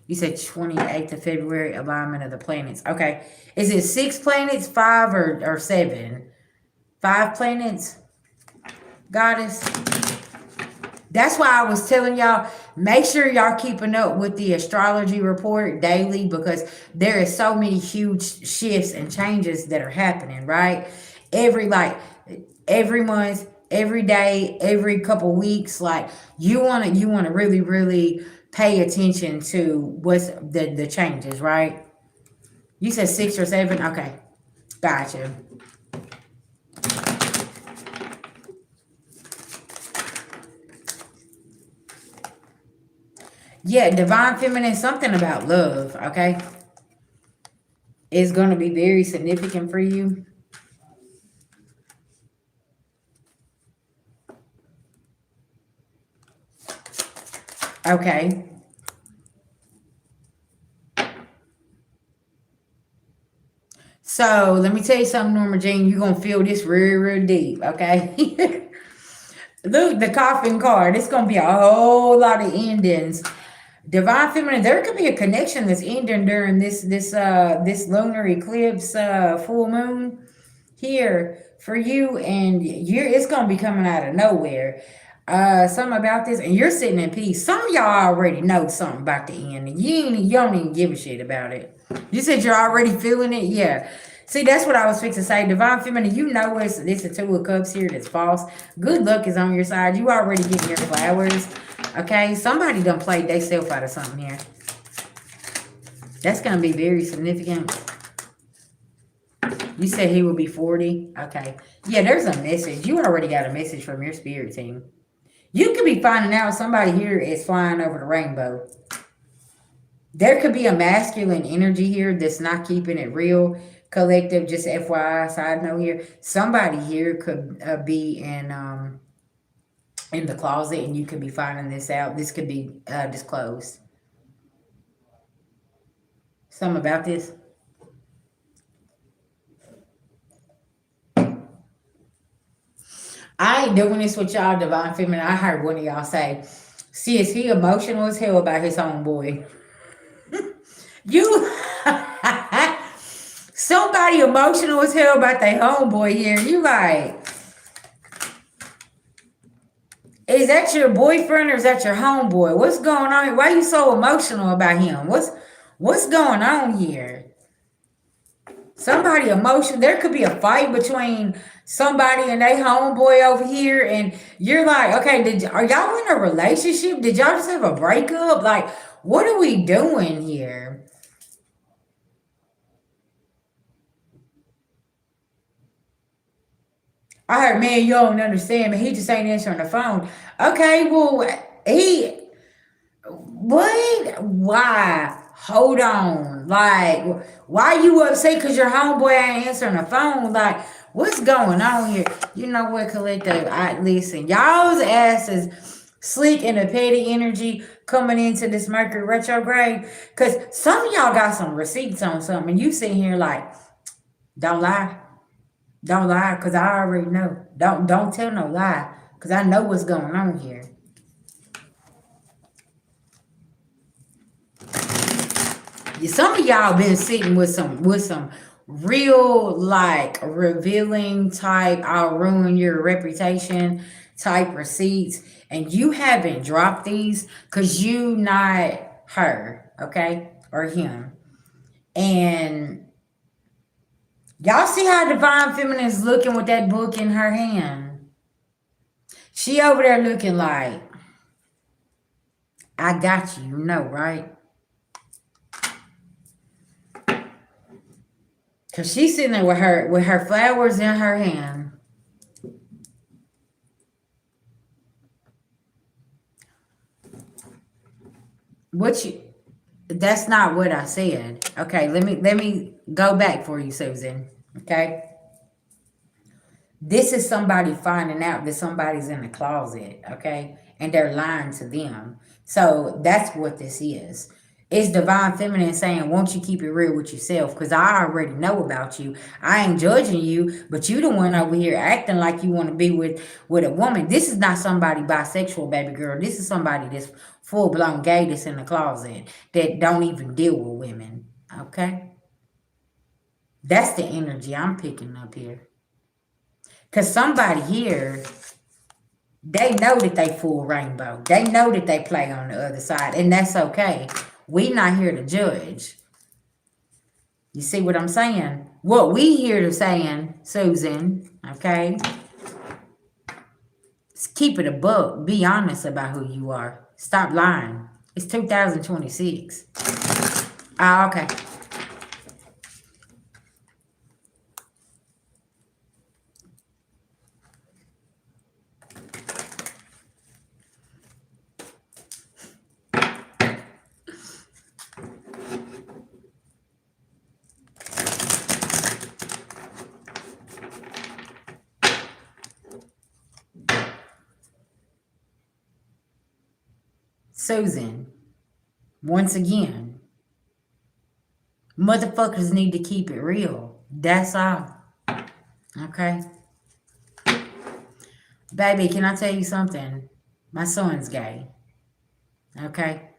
You said 28th of February, alignment of the planets. Okay. Is it 6 planets, five or seven? 5 planets, goddess. That's why I was telling y'all, make sure y'all keeping up with the astrology report daily, because there is so many huge shifts and changes that are happening, right? Every month, every day, every couple weeks, like you wanna really, really pay attention to what's the changes, right? You said 6 or 7? Okay. Gotcha. Yeah, divine feminine, something about love, okay? Is going to be very significant for you. Okay. So let me tell you something, Norma Jean. You're going to feel this real, real deep, okay? Look, the coffin card. It's going to be a whole lot of endings. Divine feminine, there could be a connection that's ending during this lunar eclipse full moon here for you, and it's gonna be coming out of nowhere. Something about this, and you're sitting in peace. Some of y'all already know something about the end, and you don't even give a shit about it. You said you're already feeling it, yeah. See, that's what I was fixing to say. Divine feminine, you know it's a 2 of cups here that's false. Good luck is on your side. You already getting your flowers. Okay, somebody done played theyself out of something here. That's gonna be very significant. You said he will be 40. Okay. Yeah, there's a message. You already got a message from your spirit team. You could be finding out somebody here is flying over the rainbow. There could be a masculine energy here that's not keeping it real. Collective, just FYI, side note here. Somebody here could be in the closet, and you could be finding this out. This could be disclosed. Something about this. I ain't doing this with y'all, divine feminine. I heard one of y'all say, "See, is he emotional as hell about his homeboy?" You, somebody emotional as hell about their homeboy here. You like, is that your boyfriend or is that your homeboy? What's going on? Why are you so emotional about him? What's going on here? Somebody emotional. There could be a fight between somebody and their homeboy over here, and you're like, okay, are y'all in a relationship? Did y'all just have a breakup? Like, what are we doing here? I heard, man, you don't understand, man. He just ain't answering the phone. Okay, well, he, what? Why? Hold on. Like, why you upset because your homeboy ain't answering the phone? Like, what's going on here? You know what, collective? Listen, y'all's asses sleek and a petty energy coming into this Mercury retrograde. Because some of y'all got some receipts on something. And you sitting here like, don't lie. Don't lie, because I already know. Don't tell no lie, because I know what's going on here. Some of y'all been sitting with some real like revealing type, I'll ruin your reputation type receipts, and you haven't dropped these because you not her, okay, or him. And y'all see how Divine Feminine is looking with that book in her hand? She over there looking like, I got you, you know, right? Cause she's sitting there with her flowers in her hand. That's not what I said. Okay, let me go back for you, Susan. Okay. This is somebody finding out that somebody's in the closet, okay? And they're lying to them. So that's what this is. It's Divine Feminine saying, won't you keep it real with yourself? Because I already know about you. I ain't judging you, but you the one over here acting like you want to be with a woman. This is not somebody bisexual, baby girl. This is somebody that's full-blown gay that's in the closet that don't even deal with women, okay? That's the energy I'm picking up here. Because somebody here, they know that they full rainbow. They know that they play on the other side. And that's okay. We not here to judge. You see what I'm saying? What we here to saying, Susan, okay? Keep it a buck. Be honest about who you are. Stop lying. It's 2026. Ah, okay. Susan, once again, motherfuckers need to keep it real. That's all. Okay? Baby, can I tell you something? My son's gay. Okay?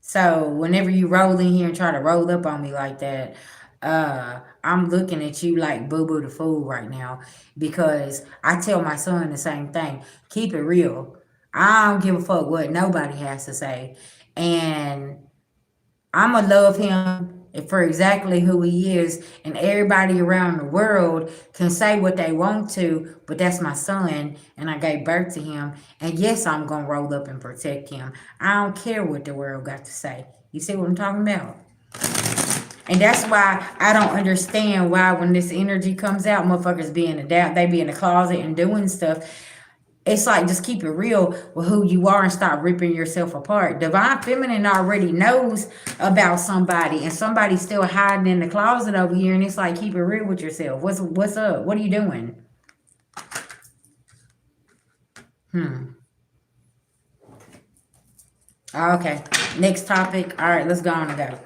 So whenever you roll in here and try to roll up on me like that, I'm looking at you like boo-boo the fool right now, because I tell my son the same thing. Keep it real. I don't give a fuck what nobody has to say. And I'ma love him for exactly who he is, and everybody around the world can say what they want to, but that's my son, and I gave birth to him, and yes, I'm gonna roll up and protect him. I don't care what the world got to say. You see what I'm talking about? And that's why I don't understand why when this energy comes out, motherfuckers be in the doubt, they be in the closet and doing stuff. It's like, just keep it real with who you are and stop ripping yourself apart. Divine Feminine already knows about somebody, and somebody's still hiding in the closet over here, and it's like, keep it real with yourself. What's up? What are you doing? Okay, next topic. All right, let's go on and go.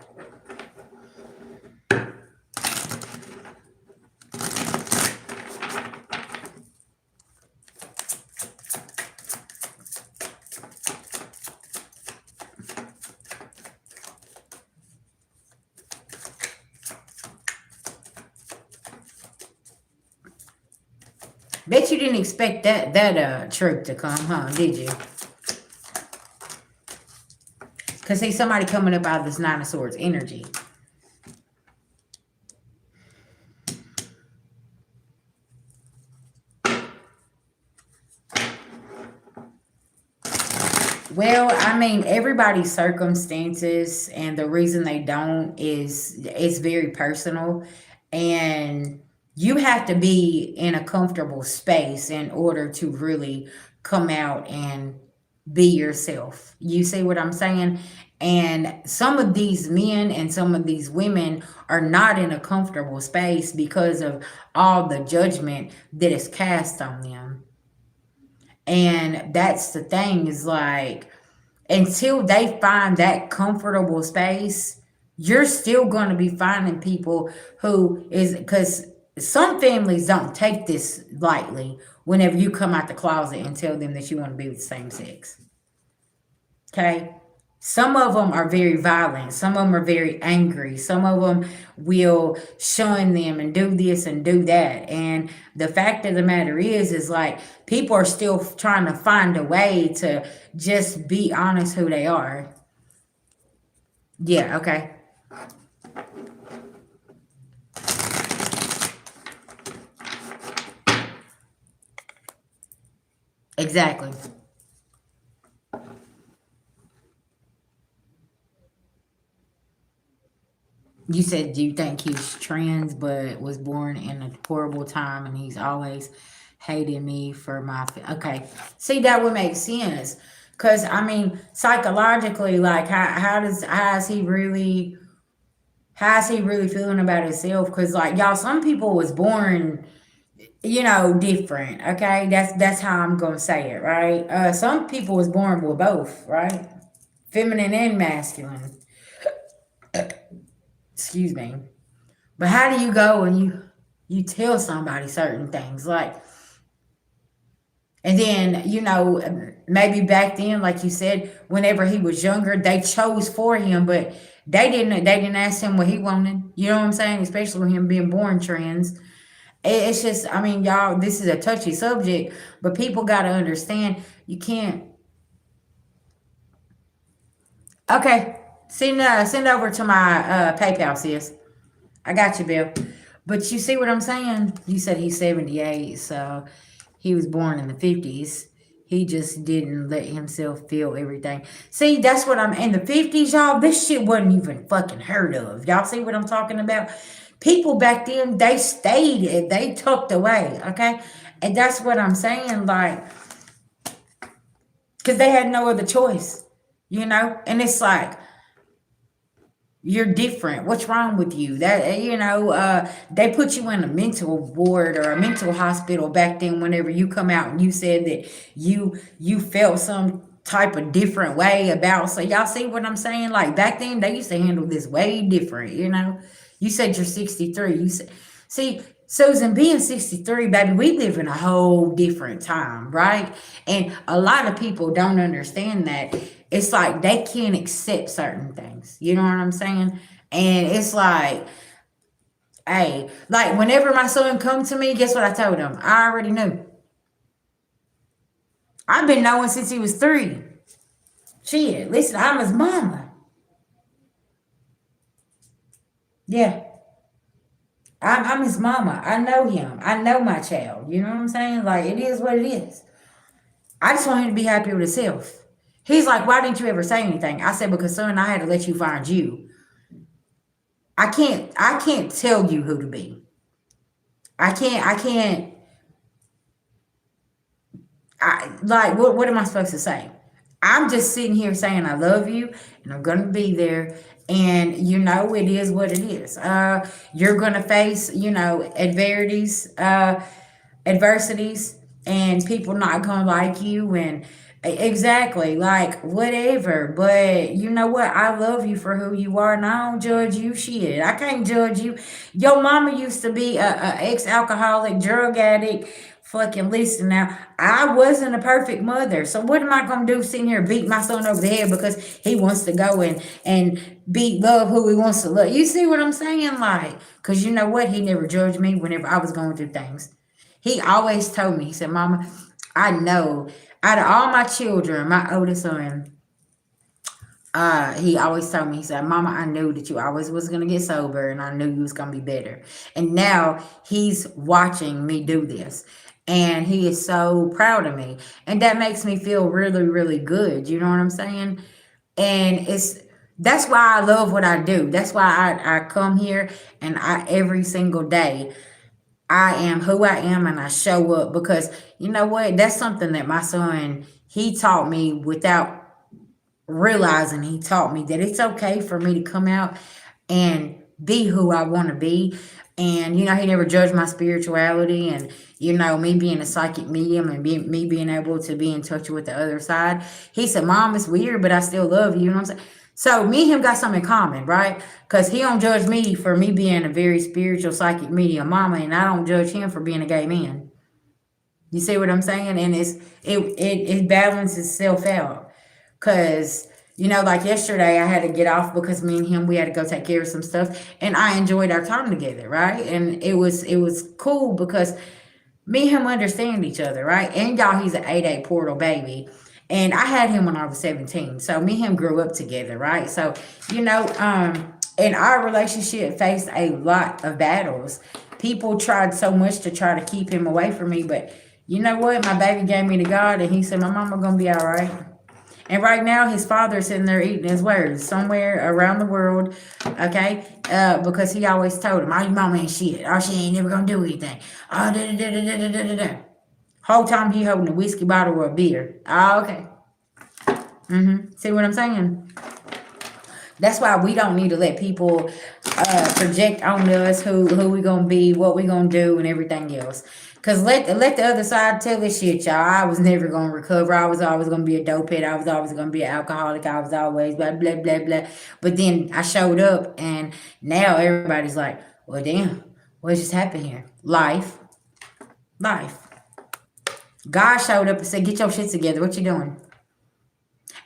Bet you didn't expect that trip to come, huh? Did you? Because see, somebody coming up out of this Nine of Swords energy. Well, I mean, everybody's circumstances and the reason they don't is it's very personal, and you have to be in a comfortable space in order to really come out and be yourself. You see what I'm saying? And some of these men and some of these women are not in a comfortable space because of all the judgment that is cast on them. And that's the thing, is like, until they find that comfortable space, you're still going to be finding people who is, because some families don't take this lightly whenever you come out the closet and tell them that you want to be with the same sex. Okay? Some of them are very violent. Some of them are very angry. Some of them will shun them and do this and do that. And the fact of the matter is like, people are still trying to find a way to just be honest who they are. Yeah, okay. Exactly. You said you think he's trans, but was born in a horrible time, and he's always hated me for my. Okay, see that would make sense, cause I mean psychologically, like how is he really feeling about himself? Cause like y'all, some people was born, different. Okay, that's how I'm gonna say it, right? Some people was born with both, right? Feminine and masculine. Excuse me. But how do you go and you tell somebody certain things like, and then maybe back then, like you said, whenever he was younger, they chose for him, but they didn't ask him what he wanted. You know what I'm saying? Especially with him being born trans. It's just, I mean, y'all, this is a touchy subject, but people got to understand you can't. Okay, send over to my PayPal, sis. I got you, Bill. But you see what I'm saying? You said he's 78, so he was born in the 50s. He just didn't let himself feel everything. See, that's what I'm in the 50s, y'all. This shit wasn't even fucking heard of. Y'all see what I'm talking about? People back then, they stayed, they tucked away, okay? And that's what I'm saying, like, because they had no other choice, And it's like, you're different. What's wrong with you? That they put you in a mental ward or a mental hospital back then. Whenever you come out and you said that you felt some type of different way about. So y'all see what I'm saying? Like back then, they used to handle this way different. You said you're 63. You said, see. Susan, being 63, baby, we live in a whole different time, right? And a lot of people don't understand that. It's like they can't accept certain things. You know what I'm saying? And it's like, hey, like whenever my son come to me, guess what I told him? I already knew. I've been knowing since he was 3. Shit, listen, I'm his mama. Yeah. I'm his mama. I know him. I know my child. You know what I'm saying? Like, it is what it is. I just want him to be happy with himself. He's like, why didn't you ever say anything? I said, because son, I had to let you find you. I can't tell you who to be. I can't like what am I supposed to say? I'm just sitting here saying I love you and I'm gonna be there. And it is what it is. You're gonna face, adversities, and people not gonna like you, and exactly, like whatever. But you know what? I love you for who you are, and I don't judge you. Shit, I can't judge you. Your mama used to be a ex-alcoholic, drug addict. Fucking listen now. I wasn't a perfect mother, so what am I gonna do? Sitting here beat my son over the head because he wants to go and beat love who he wants to love. You see what I'm saying? Like, cause you know what? He never judged me whenever I was going through things. He always told me, he said, Mama, I know out of all my children, my oldest son, he always told me, he said, Mama, I knew that you always was gonna get sober and I knew you was gonna be better. And now he's watching me do this. And he is so proud of me. And that makes me feel really, really good. You know what I'm saying? And that's why I love what I do. That's why I come here and every single day I am who I am and I show up, because you know what? That's something that my son, he taught me without realizing. He taught me that it's okay for me to come out and be who I want to be. And he never judged my spirituality, and me being a psychic medium and me being able to be in touch with the other side. He said, Mom, it's weird, but I still love you. You know what I'm saying? So me and him got something in common, right? Because he don't judge me for me being a very spiritual psychic medium mama, and I don't judge him for being a gay man. You see what I'm saying? And it balances itself out. Cause like yesterday I had to get off because me and him, we had to go take care of some stuff, and I enjoyed our time together, right? And it was cool because me and him understand each other, right? And y'all, he's an 8/8 portal baby. And I had him when I was 17. So me and him grew up together, right? So, and our relationship faced a lot of battles. People tried so much to try to keep him away from me, but You know what? My baby gave me to God, and he said, my mama gonna be all right. And right now, his father's sitting there eating his words somewhere around the world, okay? Because he always told him, oh, your mama ain't shit. Oh, she ain't never gonna do anything. Oh, da-da-da-da-da-da-da-da. Whole time he holding a whiskey bottle or a beer. Oh, okay. See what I'm saying? That's why we don't need to let people project on us who we gonna be, what we gonna do, and everything else. Cause let the other side tell this shit, y'all. I was never gonna recover. I was always gonna be a dope head. I was always gonna be an alcoholic. I was always blah blah blah blah. But then I showed up, and now everybody's like, "Well, damn, what just happened here? Life. God showed up and said, "Get your shit together. What you doing?"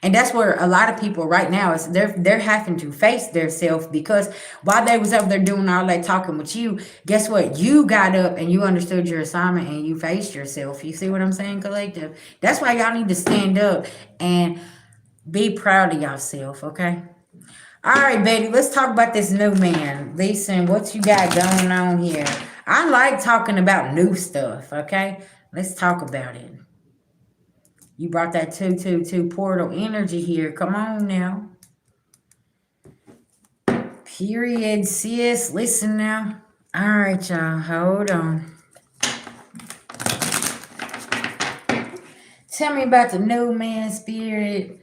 And that's where a lot of people right now is they're having to face their self, because while they was up there doing all that talking with you, guess what? You got up and you understood your assignment and you faced yourself. You see what I'm saying, collective? That's why y'all need to stand up and be proud of yourself, okay? All right, baby, let's talk about this new man. Listen, what you got going on here? I like talking about new stuff, okay? Let's talk about it. You brought that 222 portal energy here. Come on now. Period, sis. Listen now. All right, y'all. Hold on. Tell me about the new man spirit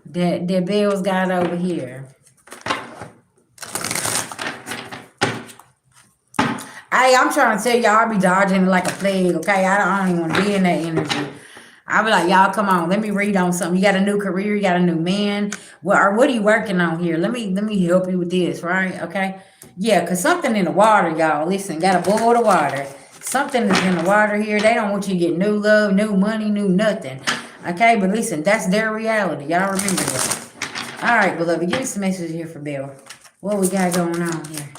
that Bill's got over here. Hey, I'm trying to tell y'all, I be dodging like a plague, okay? I don't even want to be in that energy. I be like, y'all, come on, let me read on something. You got a new career, you got a new man. Well, or what are you working on here? Let me help you with this, right? Okay. Yeah, because something in the water, y'all. Listen, gotta boil the water. Something is in the water here. They don't want you to get new love, new money, new nothing. Okay, but listen, that's their reality. Y'all remember that. All right, beloved, give me some messages here for Bill. What we got going on here?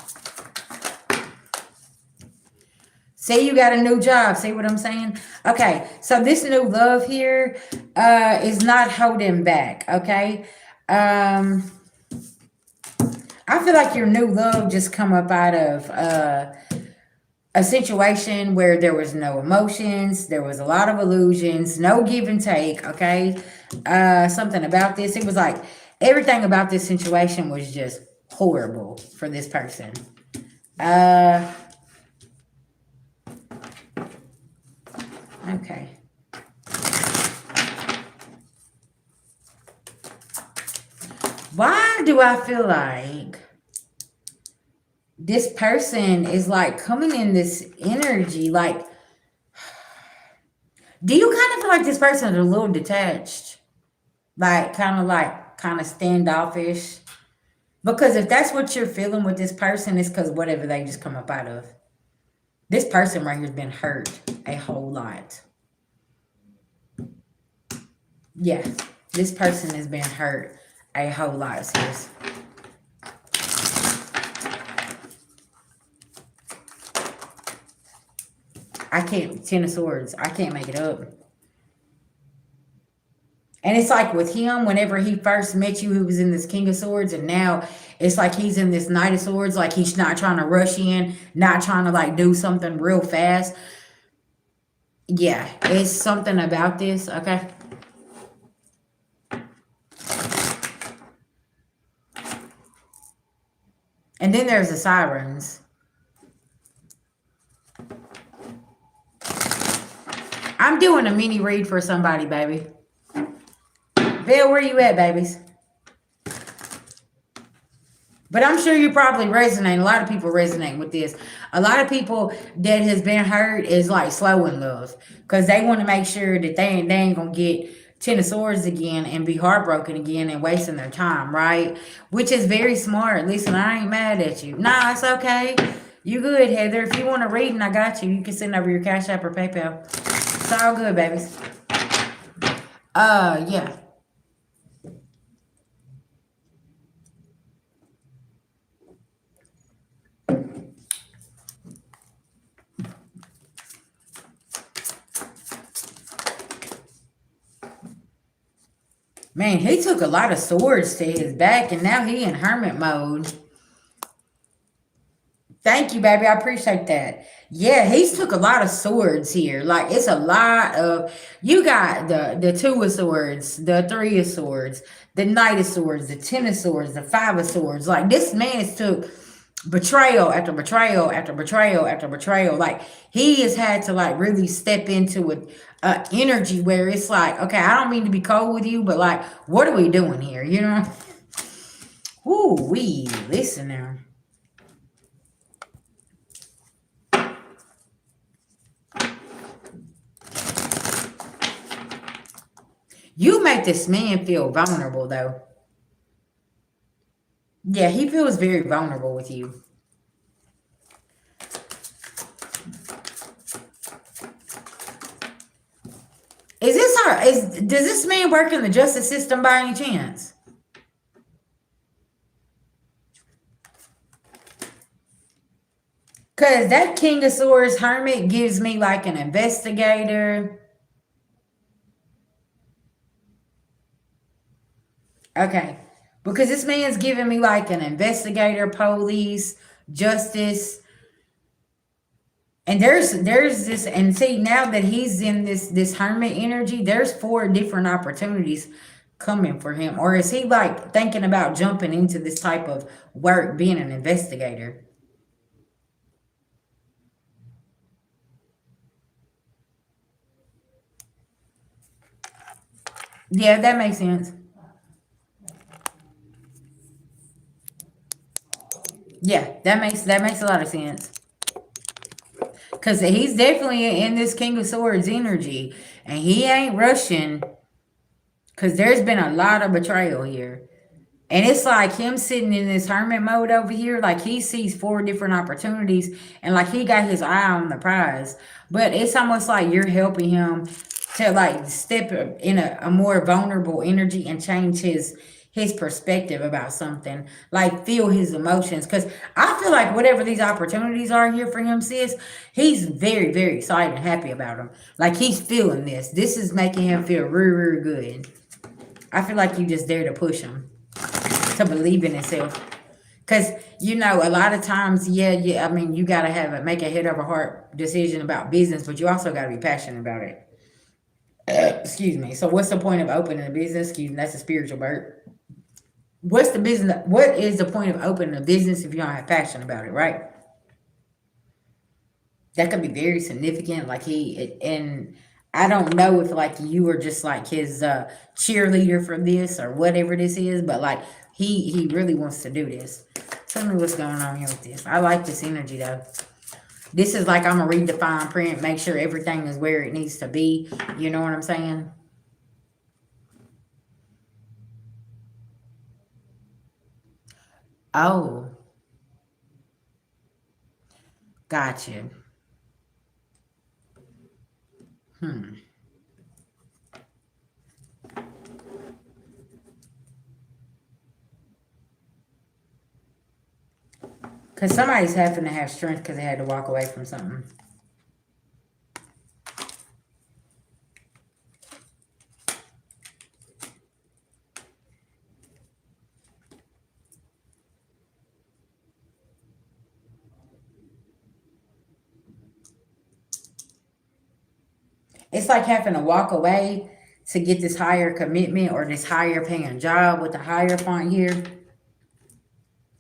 Say you got a new job. See what I'm saying? Okay, so this new love here is not holding back, okay? I feel like your new love just come up out of a situation where there was no emotions, there was a lot of illusions, no give and take, okay? Something about this, it was like everything about this situation was just horrible for this person. Okay. Why do I feel like this person is like coming in this energy? Like, do you kind of feel like this person is a little detached? Like, kind of standoffish? Because if that's what you're feeling with this person, it's because whatever they just come up out of. This person right here has been hurt a whole lot. Yeah, this person has been hurt a whole lot, sis. I can't, 10 of Swords, I can't make it up. And it's like with him, whenever he first met you, he was in this King of Swords, and now it's like he's in this Knight of Swords, like he's not trying to rush in, not trying to like do something real fast. Yeah, it's something about this, okay? And then there's the Sirens. I'm doing a mini read for somebody, baby. Bill, where you at, babies? But I'm sure you probably resonate. A lot of people resonate with this. A lot of people that has been hurt is like slow in love, because they want to make sure that they ain't gonna get 10 of Swords again and be heartbroken again and wasting their time, right? Which is very smart. Listen, I ain't mad at you. Nah, it's okay. You good, Heather. If you want to read and I got you, you can send over your Cash App or PayPal. It's all good, babies. Yeah. Man, he took a lot of swords to his back, and now he in hermit mode. Thank you, baby. I appreciate that. Yeah, he's took a lot of swords here. Like it's a lot of you got the two of swords, the three of swords, the knight of swords, the ten of swords, the five of swords. Like this man's took betrayal after betrayal after betrayal after betrayal. Like he has had to like really step into a energy where it's like, okay, I don't mean to be cold with you, but like, what are we doing here? You know? Ooh, we listen now. You make this man feel vulnerable, though. Yeah, he feels very vulnerable with you. Is this her? Does this man work in the justice system by any chance? Cause that King of Swords Hermit gives me like an investigator. Okay. Because this man's giving me like an investigator, police, justice. And there's this, and see, now that he's in this hermit energy, there's 4 different opportunities coming for him. Or is he like thinking about jumping into this type of work, being an investigator? Yeah, that makes sense. Yeah, that makes a lot of sense. Cause he's definitely in this King of Swords energy, and he ain't rushing. Cause there's been a lot of betrayal here. And it's like him sitting in this hermit mode over here, like he sees 4 different opportunities and like he got his eye on the prize. But it's almost like you're helping him to like step in a more vulnerable energy and change his perspective about something, like feel his emotions. Because I feel like whatever these opportunities are here for him, sis, he's very, very excited and happy about them. Like he's feeling this. This is making him feel really, really good. I feel like you just dare to push him to believe in himself. Because, you know, a lot of times, yeah, I mean, you got to make a head over heart decision about business, but you also got to be passionate about it. Excuse me. So what's the point of opening a business? Excuse me, that's a spiritual bird. What's the business? What is the point of opening a business if you don't have passion about it, right? That could be very significant. Like and I don't know if like you were just like his cheerleader for this or whatever this is, but like he really wants to do this. Tell me what's going on here with this. I like this energy though. This is like I'm gonna read the fine print, make sure everything is where it needs to be. You know what I'm saying? Oh, gotcha. Hmm. Because somebody's having to have strength because they had to walk away from something. It's like having to walk away to get this higher commitment or this higher paying job with the higher font here.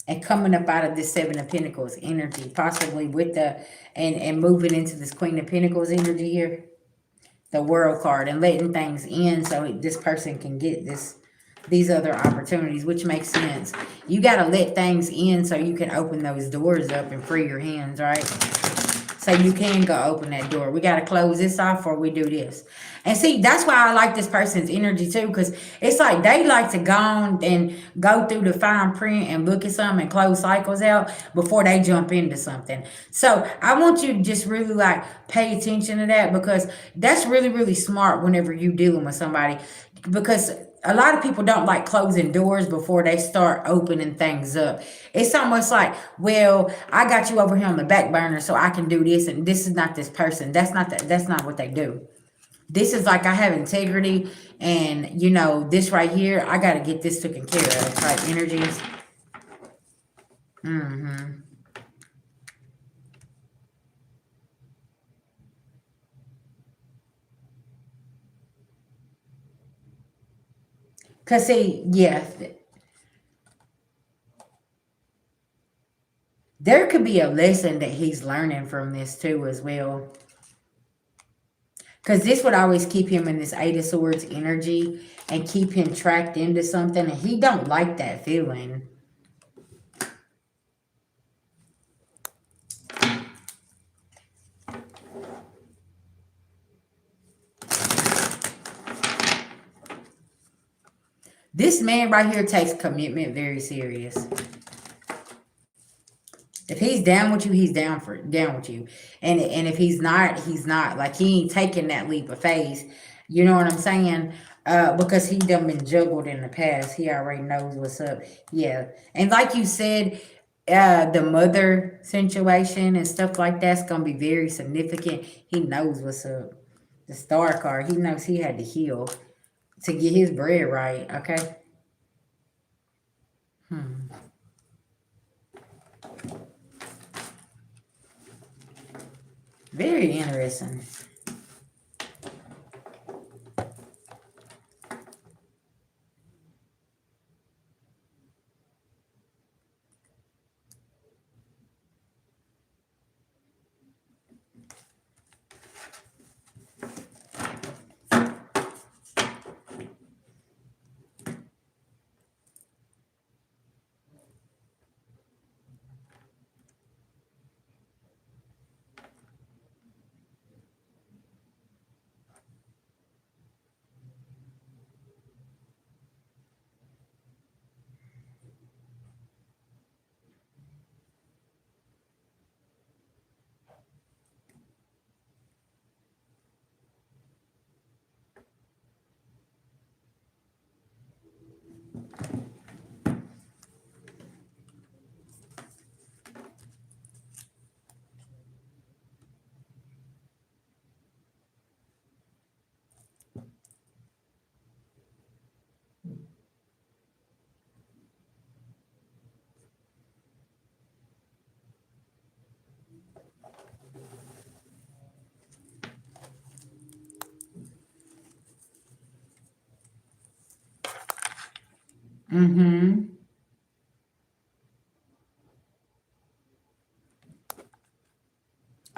And coming up out of this 7 of Pentacles energy, possibly with the and moving into this Queen of Pentacles energy here, the World card, and letting things in so this person can get these other opportunities, which makes sense. You got to let things in so you can open those doors up and free your hands, right? So you can go open that door. We got to close this off before we do this. And see, that's why I like this person's energy too, because it's like they like to go on and go through the fine print and look at something and close cycles out before they jump into something. So I want you to just really like pay attention to that, because that's really, really smart whenever you dealing with somebody, because a lot of people don't like closing doors before they start opening things up. It's almost like, well, I got you over here on the back burner so I can do this, and this is not this person. That's not what they do. This is like, I have integrity, and you know, this right here, I got to get this taken care of type energies. Mm-hmm. Cause see, yeah, there could be a lesson that he's learning from this too as well. Cause this would always keep him in this Eight of Swords energy and keep him tracked into something, and he don't like that feeling. This man right here takes commitment very serious. If he's down with you, he's down with you. And if he's not, he's not. Like he ain't taking that leap of faith. You know what I'm saying? Because he done been juggled in the past. He already knows what's up. Yeah. And like you said, the mother situation and stuff like that's gonna be very significant. He knows what's up. The star card, he knows he had to heal to get his bread right. Okay. Very interesting. Mm-hmm.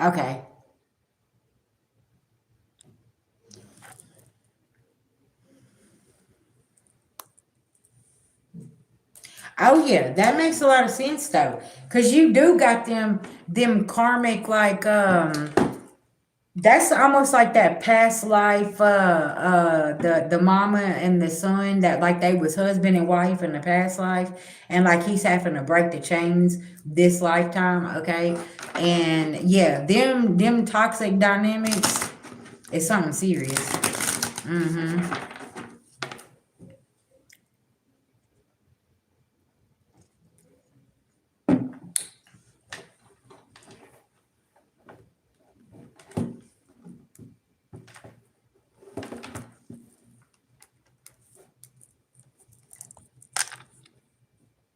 Okay. Oh yeah, that makes a lot of sense though, cause you do got them karmic like that's almost like that past life the mama and the son that like they was husband and wife in the past life, and like he's having to break the chains this lifetime. Okay, and yeah, them toxic dynamics is something serious. Mm-hmm.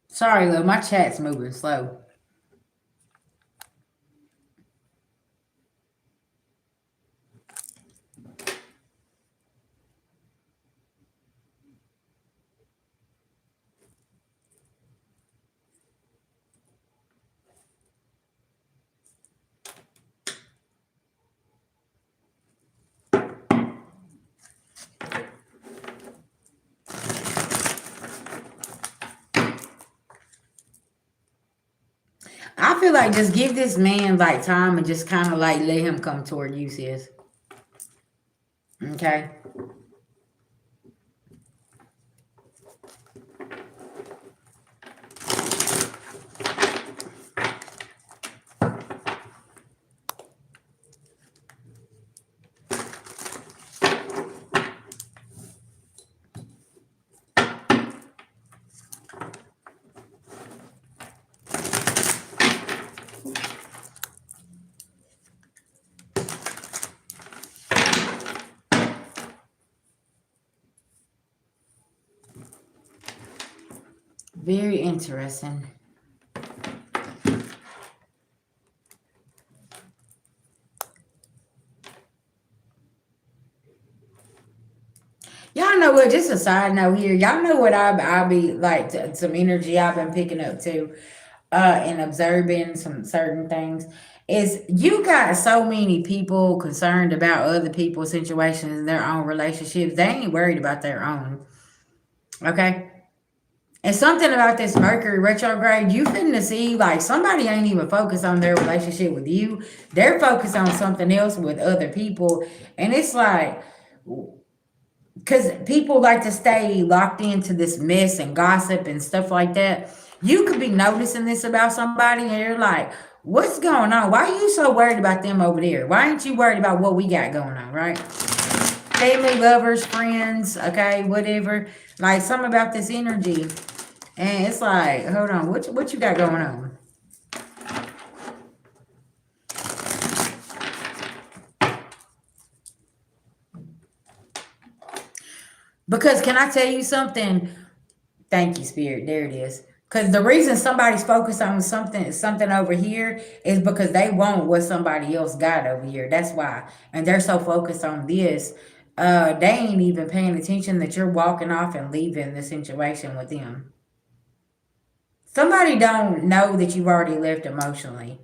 Sorry, love, my chat's moving slow. I feel like just give this man like time and just kind of like let him come toward you, sis. Okay. Very interesting. Y'all know what? Just a side note here. Y'all know what I be like, some energy I've been picking up too, and observing some certain things. Is you got so many people concerned about other people's situations and their own relationships. They ain't worried about their own. Okay. And something about this Mercury retrograde, you finna see like somebody ain't even focused on their relationship with you. They're focused on something else with other people. And it's like, because people like to stay locked into this mess and gossip and stuff like that. You could be noticing this about somebody and you're like, what's going on? Why are you so worried about them over there? Why aren't you worried about what we got going on, right? Family, lovers, friends, okay, whatever. Like something about this energy. And it's like, hold on, what you got going on? Because can I tell you something? Thank you, Spirit. There it is. Because the reason somebody's focused on something over here is because they want what somebody else got over here. That's why. And they're so focused on this. They ain't even paying attention that you're walking off and leaving the situation with them. Somebody don't know that you've already left emotionally.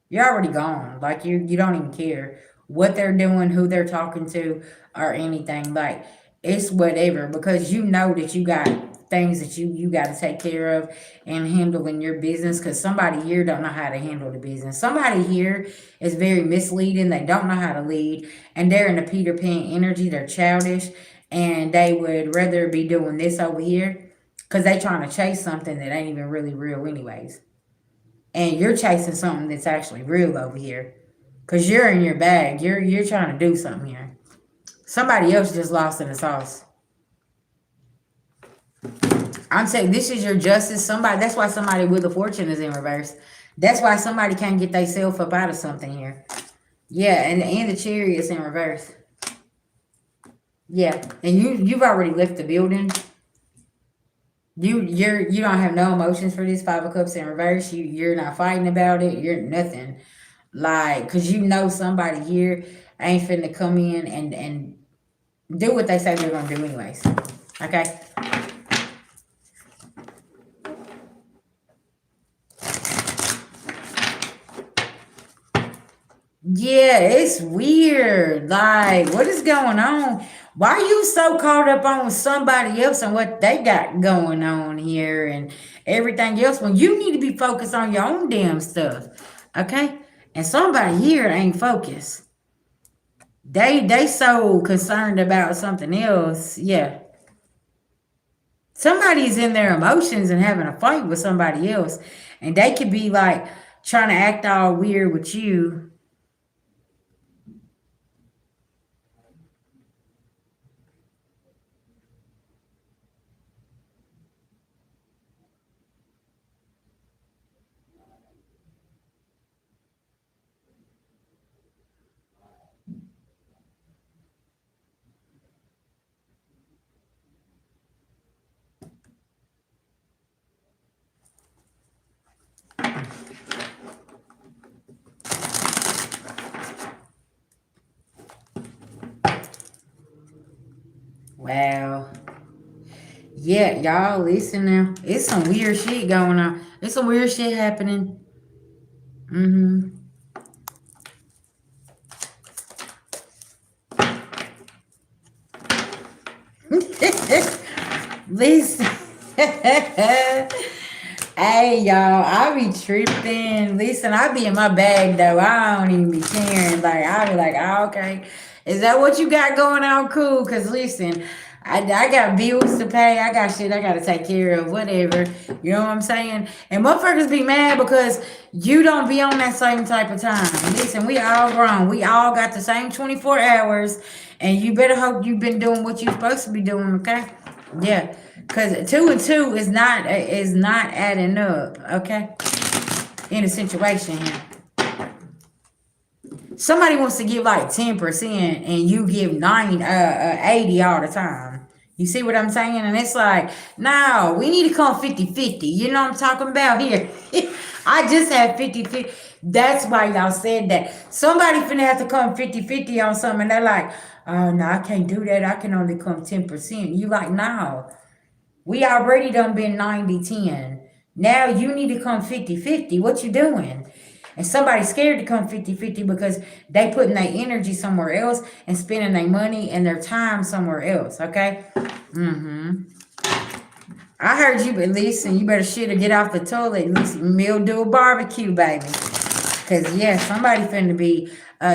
You're already gone. Like you don't even care what they're doing, who they're talking to, or anything. Like it's whatever because you know that you got things that you got to take care of and handle in your business because somebody here don't know how to handle the business. Somebody here is very misleading. They don't know how to lead and they're in a Peter Pan energy. They're childish and they would rather be doing this over here because they trying to chase something that ain't even really real anyways. And you're chasing something that's actually real over here because you're in your bag. You're trying to do something here. Somebody else just lost in the sauce. I'm saying this is your justice. Somebody, that's why somebody with a fortune is in reverse. That's why somebody can't get themselves up out of something here. Yeah, and the chariot's in reverse. Yeah, and you've already left the building. You don't have no emotions for this Five of Cups in reverse. You're not fighting about it. You're nothing. Like, cause you know somebody here ain't finna come in and do what they say they're gonna do anyways. Okay. Yeah, it's weird. Like, what is going on? Why are you so caught up on somebody else and what they got going on here and everything else when you need to be focused on your own damn stuff? Okay? And somebody here ain't focused. They so concerned about something else. Yeah. Somebody's in their emotions and having a fight with somebody else. And they could be like trying to act all weird with you. Wow. Yeah, y'all listen now. It's some weird shit going on. It's some weird shit happening. Mm-hmm. Listen. Hey y'all, I be tripping. Listen, I be in my bag though. I don't even be caring. Like I be like, oh, okay. Is that what you got going on? Cool. Cause listen, I got bills to pay. I got shit I gotta take care of. Whatever. You know what I'm saying? And motherfuckers be mad because you don't be on that same type of time. Listen, we all grown. We all got the same 24 hours. And you better hope you've been doing what you're supposed to be doing, okay? Yeah. Cause 2 and 2 is not adding up, okay? In a situation here. Somebody wants to give like 10% and you give 80 all the time. You see what I'm saying? And it's like, no, we need to come 50-50. You know what I'm talking about here? I just had 50-50. That's why y'all said that. Somebody finna have to come 50-50 on something. And they're like, Oh, no, I can't do that. I can only come 10%. You like, no. We already done been 90-10. Now you need to come 50-50. What you doing? And somebody's scared to come 50-50 because they putting their energy somewhere else and spending their money and their time somewhere else, okay? I heard you, but listen, you better shit or get off the toilet and listen, mildew a barbecue, baby. Because, yeah, somebody finna be,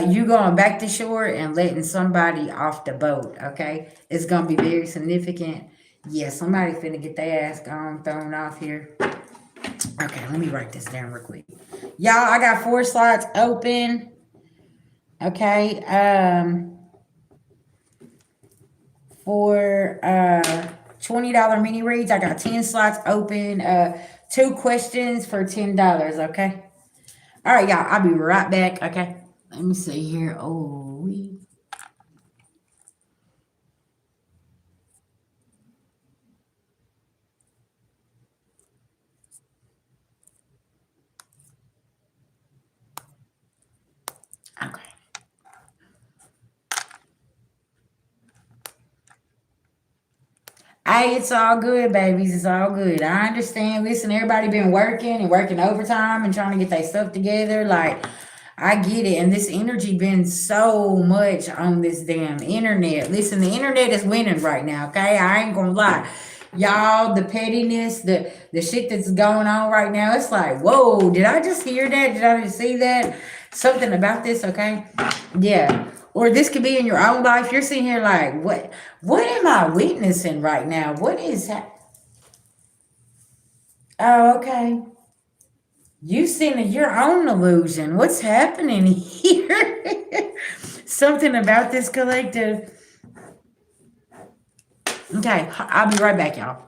you going back to shore and letting somebody off the boat, okay? It's going to be very significant. Yeah, somebody finna get their ass gone, thrown off here. Okay, let me write this down real quick. Y'all, I got 4 slots open. Okay, for $20 mini reads, I got 10 slots open. 2 questions for $10, okay? All right, y'all, I'll be right back, okay? Let me see here. Oh, okay. Hey, it's all good, babies. It's all good. I understand. Listen, everybody been working and working overtime and trying to get their stuff together. Like, I get it. And this energy been so much on this damn internet. Listen, the internet is winning right now, okay? I ain't gonna lie. Y'all, the pettiness, the shit that's going on right now, it's like, whoa, did I just hear that? Did I just see that? Something about this, okay? Yeah. Or this could be in your own life. You're sitting here like, what am I witnessing right now? What is that? Oh, okay. You seen your own illusion. What's happening here? Something about this collective. Okay, I'll be right back, y'all.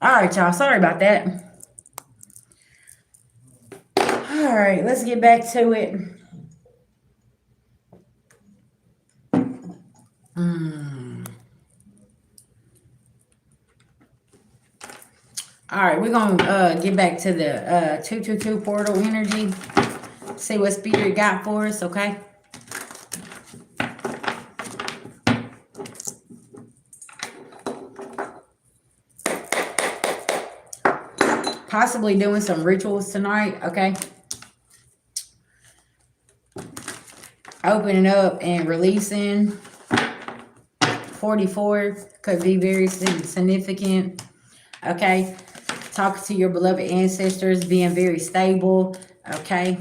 All right, y'all. Sorry about that. All right, let's get back to it. All right, we're going to get back to the 222 portal energy. See what Spirit got for us, okay? Possibly doing some rituals tonight, okay? Opening up and releasing. 44 could be very significant, okay? Talking to your beloved ancestors, being very stable, okay?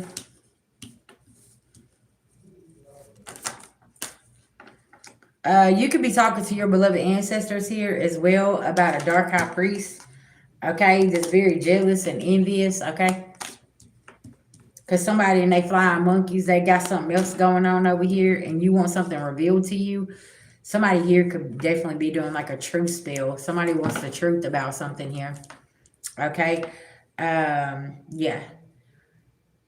You could be talking to your beloved ancestors here as well about a dark high priest, okay? That's very jealous and envious, okay? Because somebody and they flying monkeys, they got something else going on over here and you want something revealed to you. Somebody here could definitely be doing like a truth spell. Somebody wants the truth about something here, okay? Yeah.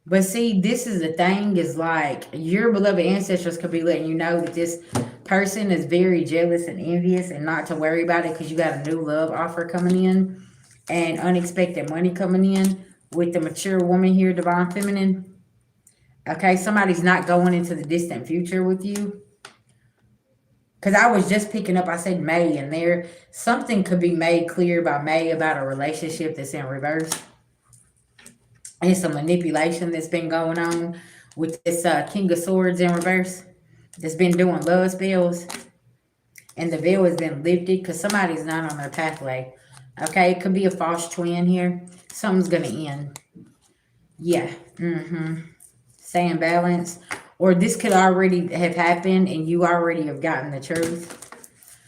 But see, this is the thing, is like your beloved ancestors could be letting you know that this person is very jealous and envious, and not to worry about it because you got a new love offer coming in and unexpected money coming in with the mature woman here, divine feminine. Okay, somebody's not going into the distant future with you. Because I was just picking up, I said May in there. Something could be made clear by May about a relationship that's in reverse. And some manipulation that's been going on with this King of Swords in reverse. That's been doing love spells. And the veil has been lifted because somebody's not on their pathway. Okay, it could be a false twin here. Something's going to end. Yeah. Stay in balance. Or this could already have happened and you already have gotten the truth.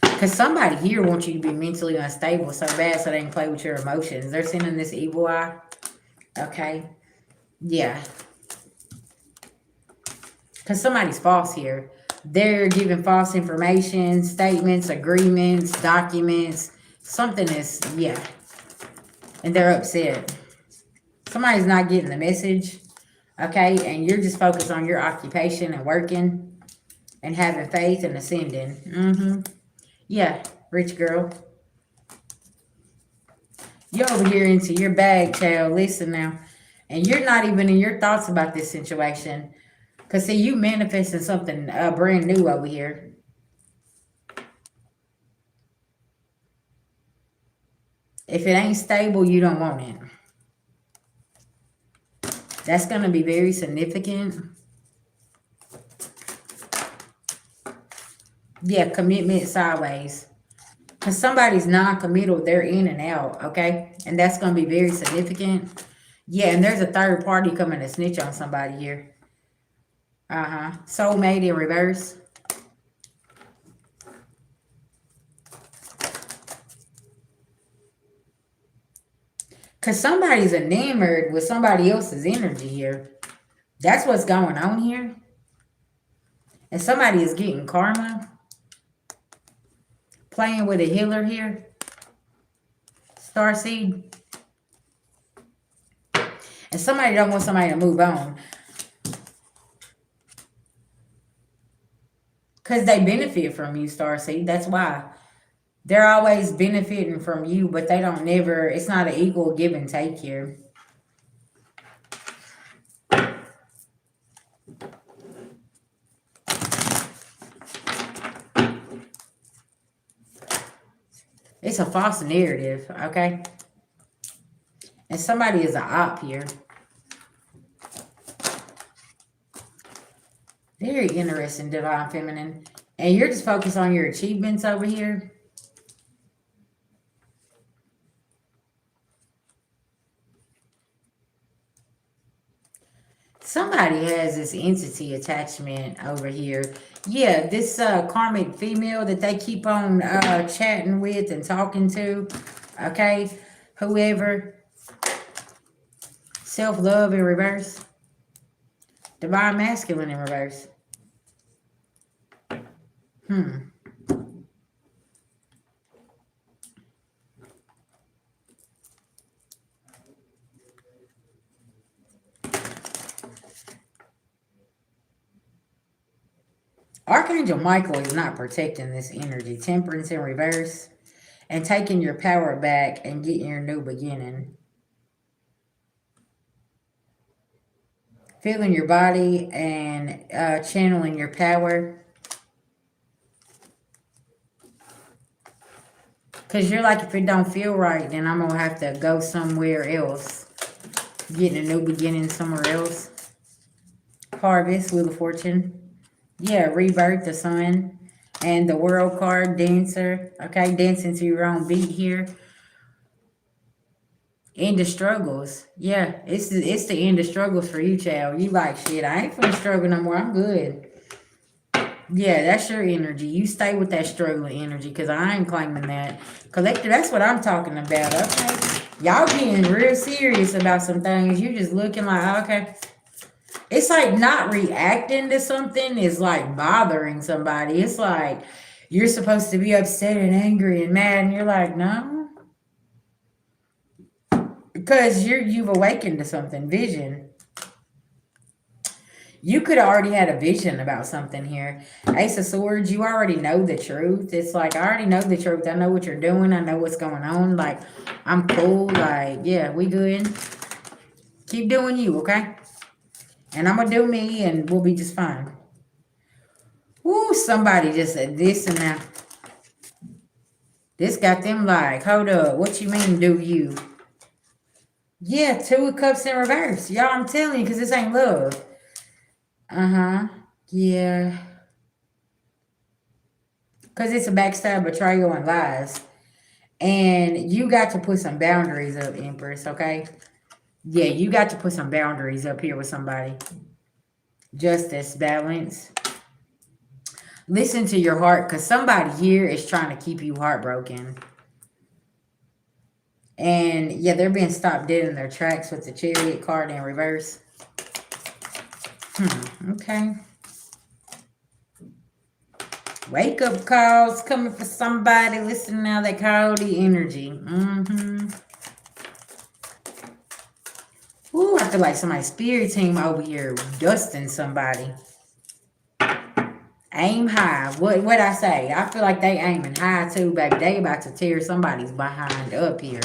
Because somebody here wants you to be mentally unstable so bad so they can play with your emotions. They're sending this evil eye. Okay. Yeah. Because somebody's false here. They're giving false information, statements, agreements, documents. Something is, yeah. And they're upset. Somebody's not getting the message. Okay. And you're just focused on your occupation and working and having faith and ascending. Yeah. Rich girl. You're over here into your bag, child. Listen now. And you're not even in your thoughts about this situation. Because, see, you manifesting something brand new over here. If it ain't stable, you don't want it. That's going to be very significant. Yeah, commitment sideways. Because somebody's non-committal. They're in and out, okay? And that's going to be very significant. Yeah, and there's a third party coming to snitch on somebody here. Soulmate in reverse. Because somebody's enamored with somebody else's energy here. That's what's going on here. And somebody is getting karma. Playing with a healer here. Starseed. And somebody don't want somebody to move on. Because they benefit from you, Starseed. That's why. They're always benefiting from you, but they don't never, it's not an equal give and take here. It's a false narrative, okay? And somebody is an op here. Very interesting, divine feminine. And you're just focused on your achievements over here. Somebody has this entity attachment over here. Yeah, this karmic female that they keep on chatting with and talking to. Okay, whoever. Self-love in reverse. Divine masculine in reverse. Archangel Michael is not protecting this energy. Temperance in reverse. And taking your power back and getting your new beginning. Feeling your body and channeling your power. Because you're like, if it don't feel right, then I'm going to have to go somewhere else. Getting a new beginning somewhere else. Harvest, Wheel of Fortune. Yeah, rebirth, the sun. And the World card, Dancer. Okay, dancing to your own beat here. End of struggles. Yeah, it's the end of struggles for you, child. You like, shit, I ain't finna struggle no more. I'm good. Yeah, that's your energy. You stay with that struggling energy because I ain't claiming that. Collector, that's what I'm talking about, okay? Y'all being real serious about some things. You just looking like, okay. It's like not reacting to something is like bothering somebody. It's like you're supposed to be upset and angry and mad, and you're like, no. Because you've awakened to something. Vision. You could have already had a vision about something here. Ace of Swords, you already know the truth. It's like, I already know the truth. I know what you're doing. I know what's going on. Like, I'm cool. Like, yeah, we good. Keep doing you, okay? And I'm going to do me, and we'll be just fine. Woo, somebody just said this and that. This got them like, hold up. What you mean, do you? Yeah, 2 of Cups in reverse. Y'all, I'm telling you, because this ain't love. Uh-huh. Yeah. Because it's a backstab, betrayal, and lies. And you got to put some boundaries up, Empress, okay? Yeah, you got to put some boundaries up here with somebody. Justice, balance. Listen to your heart, because somebody here is trying to keep you heartbroken. And, yeah, they're being stopped dead in their tracks with the Chariot card in reverse. Okay. Wake up calls coming for somebody. Listen now, that cloudy energy. Ooh, I feel like somebody's spirit team over here dusting somebody. Aim high. What I say? I feel like they aiming high too, baby. They about to tear somebody's behind up here.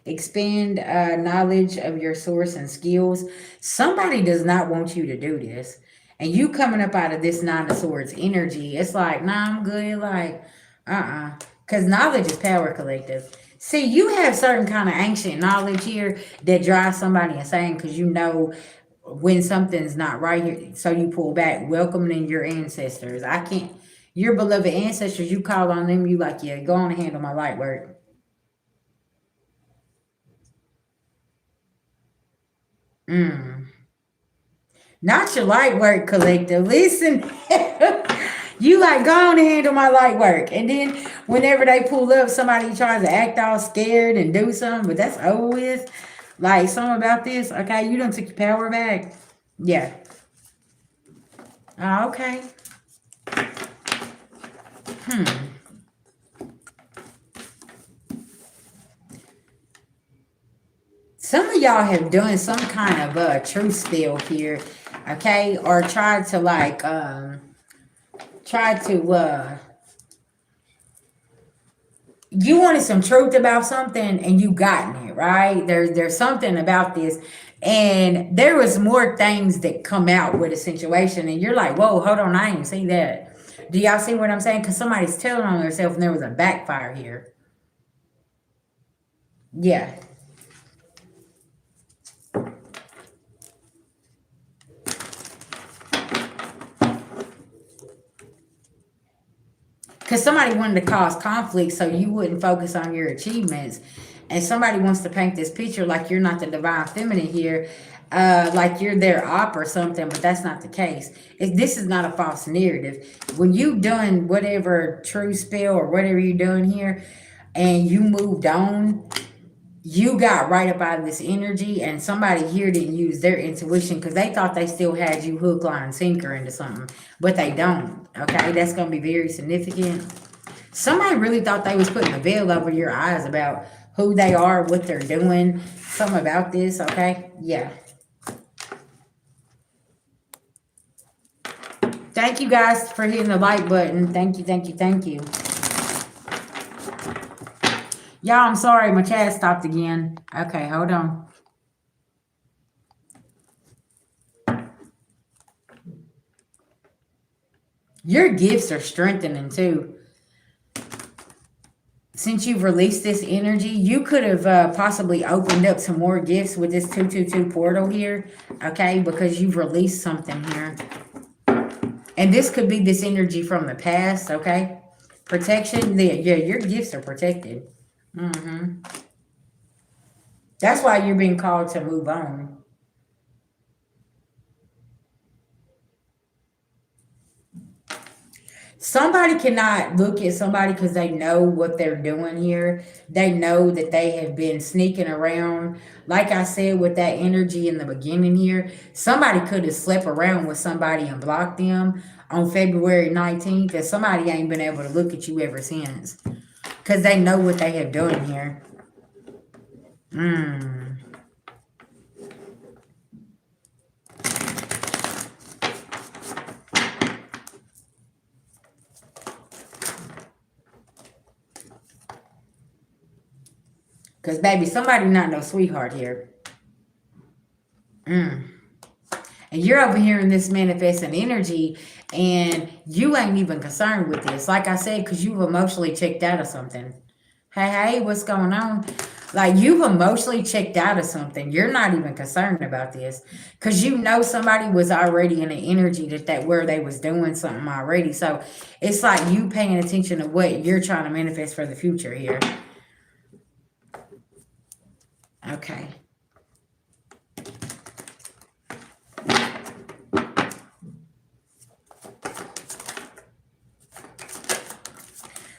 Expand knowledge of your source and skills. Somebody does not want you to do this. And you coming up out of this 9 of Swords energy, it's like, nah, I'm good. Like, because knowledge is power, collective. See, you have certain kind of ancient knowledge here that drives somebody insane because you know when something's not right here. So you pull back, welcoming your ancestors. I can't, your beloved ancestors, you call on them, you like, yeah, go on and handle my light work. Not your light work, collective. Listen, you like, go on and handle my light work. And then whenever they pull up, somebody tries to act all scared and do something, but that's over with. Like, something about this, okay, you done took your power back. Yeah. Okay. Some of y'all have done some kind of truth spell here, okay? Or tried to like, you wanted some truth about something and you gotten it, right? There's something about this. And there was more things that come out with a situation and you're like, whoa, hold on, I didn't see that. Do y'all see what I'm saying? Because somebody's telling on themselves and there was a backfire here. Yeah. Because somebody wanted to cause conflict so you wouldn't focus on your achievements. And somebody wants to paint this picture like you're not the divine feminine here, like you're their op or something, but that's not the case. This is not a false narrative. When you've done whatever true spell or whatever you're doing here and you moved on, you got right up out of this energy and somebody here didn't use their intuition because they thought they still had you hook, line, sinker into something, but they don't. Okay, that's going to be very significant. Somebody really thought they was putting a veil over your eyes about who they are, what they're doing, something about this. Okay, yeah. Thank you guys for hitting the like button. Thank you, thank you, thank you. Y'all, I'm sorry. My chat stopped again. Okay, hold on. Your gifts are strengthening too. Since you've released this energy, you could have possibly opened up some more gifts with this 222 portal here. Okay, because you've released something here. And this could be this energy from the past, okay? Protection. Yeah, your gifts are protected. That's why you're being called to move on. Somebody cannot look at somebody because they know what they're doing here. They know that they have been sneaking around. Like I said, with that energy in the beginning here, somebody could have slept around with somebody and blocked them on February 19th, and somebody ain't been able to look at you ever since because they know what they have done here. Because, baby, somebody not no sweetheart here. And you're over here in this manifesting energy, and you ain't even concerned with this. Like I said, because you've emotionally checked out of something. Hey, what's going on? Like, you've emotionally checked out of something. You're not even concerned about this. Because you know somebody was already in an energy that where they was doing something already. So, it's like you paying attention to what you're trying to manifest for the future here. Okay.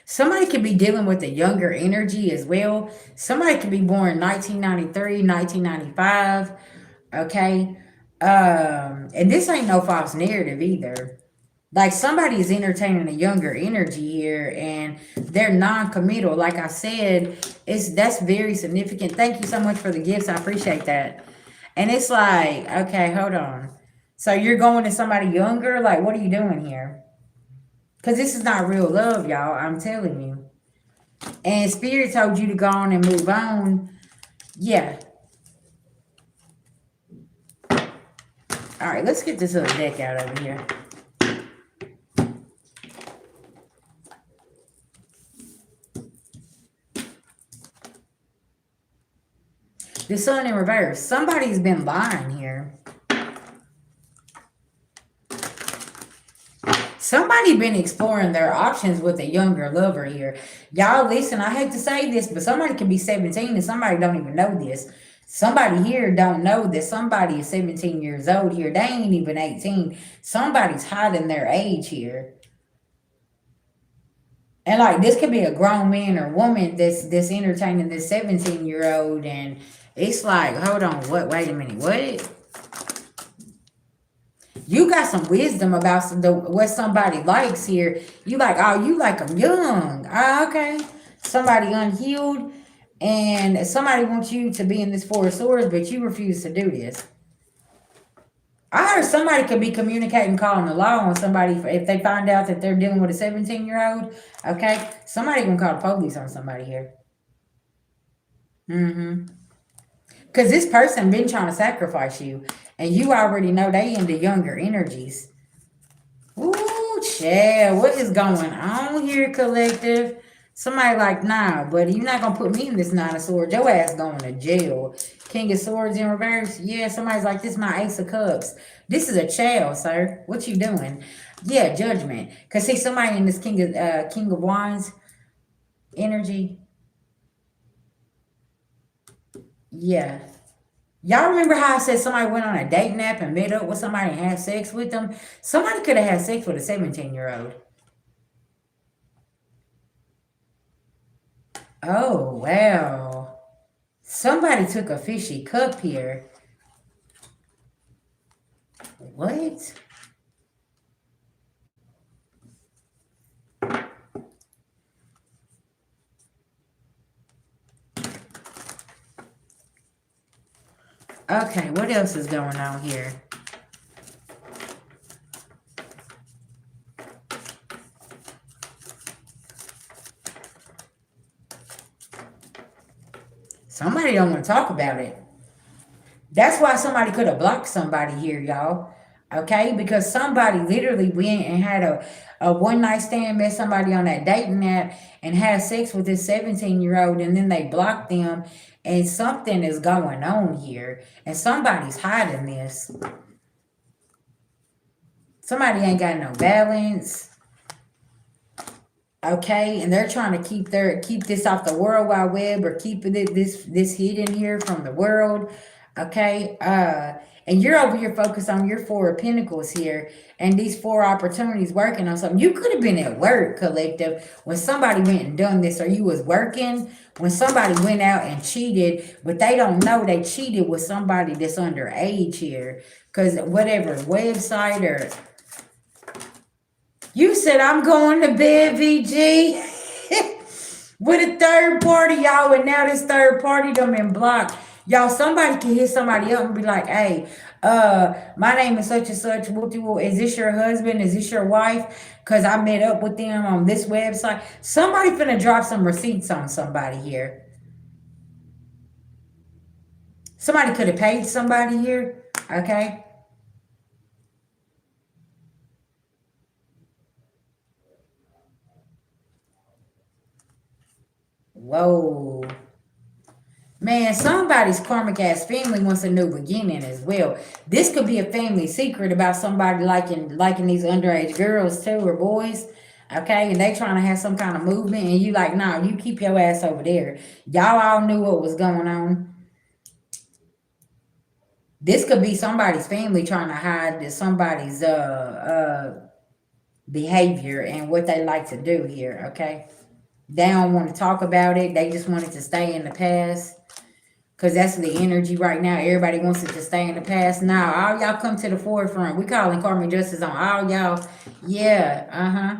Somebody could be dealing with a younger energy as well. Somebody could be born 1993, 1995. Okay. And this ain't no false narrative either. Like, somebody is entertaining a younger energy here, and they're non-committal. Like I said, that's very significant. Thank you so much for the gifts. I appreciate that. And it's like, okay, hold on. So you're going to somebody younger? Like, what are you doing here? Because this is not real love, y'all. I'm telling you. And Spirit told you to go on and move on. Yeah. All right, let's get this other deck out over here. The Sun in reverse. Somebody's been lying here. Somebody been exploring their options with a younger lover here. Y'all listen, I hate to say this, but somebody could be 17 and somebody don't even know this. Somebody here don't know that somebody is 17 years old here. They ain't even 18. Somebody's hiding their age here. And like, this could be a grown man or woman that's entertaining this 17-year-old, and it's like, hold on, what? Wait a minute, what? You got some wisdom about what somebody likes here. You like, oh, you like them young. Oh, okay. Somebody unhealed, and somebody wants you to be in this Four of Swords, but you refuse to do this. I heard somebody could be communicating, calling the law on somebody if they find out that they're dealing with a 17-year-old. Okay, somebody gonna call the police on somebody here. Because this person been trying to sacrifice you, and you already know they into younger energies. Ooh, child, what is going on here, collective? Somebody like, nah, buddy, you're not gonna put me in this Nine of Swords. Your ass going to jail. King of Swords in reverse. Yeah, somebody's like, this is my Ace of Cups. This is a child, sir. What you doing? Yeah, judgment. Cause see, somebody in this King of Wands energy. Yeah. Y'all remember how I said somebody went on a date nap and met up with somebody and had sex with them? Somebody could have had sex with a 17-year-old. Oh, wow. Somebody took a fishy cup here. What? Okay, what else is going on here? Somebody don't want to talk about it. That's why somebody could have blocked somebody here, y'all. Okay? Because somebody literally went and had a one night stand, met somebody on that dating app, and had sex with this 17-year-old, and then they blocked them. And something is going on here. And somebody's hiding this. Somebody ain't got no balance. Okay, and they're trying to keep this off the World Wide Web, or keeping this hidden here from the world. Okay, and you're over here focused on your Four of Pentacles here, and these four opportunities working on something. You could have been at work, collective, when somebody went and done this, or you was working when somebody went out and cheated, but they don't know they cheated with somebody that's underage here, because whatever website or you said, I'm going to bed, VG, with a third party, y'all, and now this third party done been blocked. Y'all, somebody can hit somebody up and be like, hey, my name is such and such. Is this your husband? Is this your wife? Because I met up with them on this website. Somebody finna drop some receipts on somebody here. Somebody could have paid somebody here, okay? Whoa. Man, somebody's karmic ass family wants a new beginning as well. This could be a family secret about somebody liking these underage girls too, or boys. Okay, and they trying to have some kind of movement, and you like, nah, you keep your ass over there. Y'all all knew what was going on. This could be somebody's family trying to hide somebody's behavior and what they like to do here. Okay, they don't want to talk about it. They just want it to stay in the past. Because that's the energy right now. Everybody wants it to stay in the past. Now, all y'all come to the forefront. We calling karmic justice on all y'all. Yeah,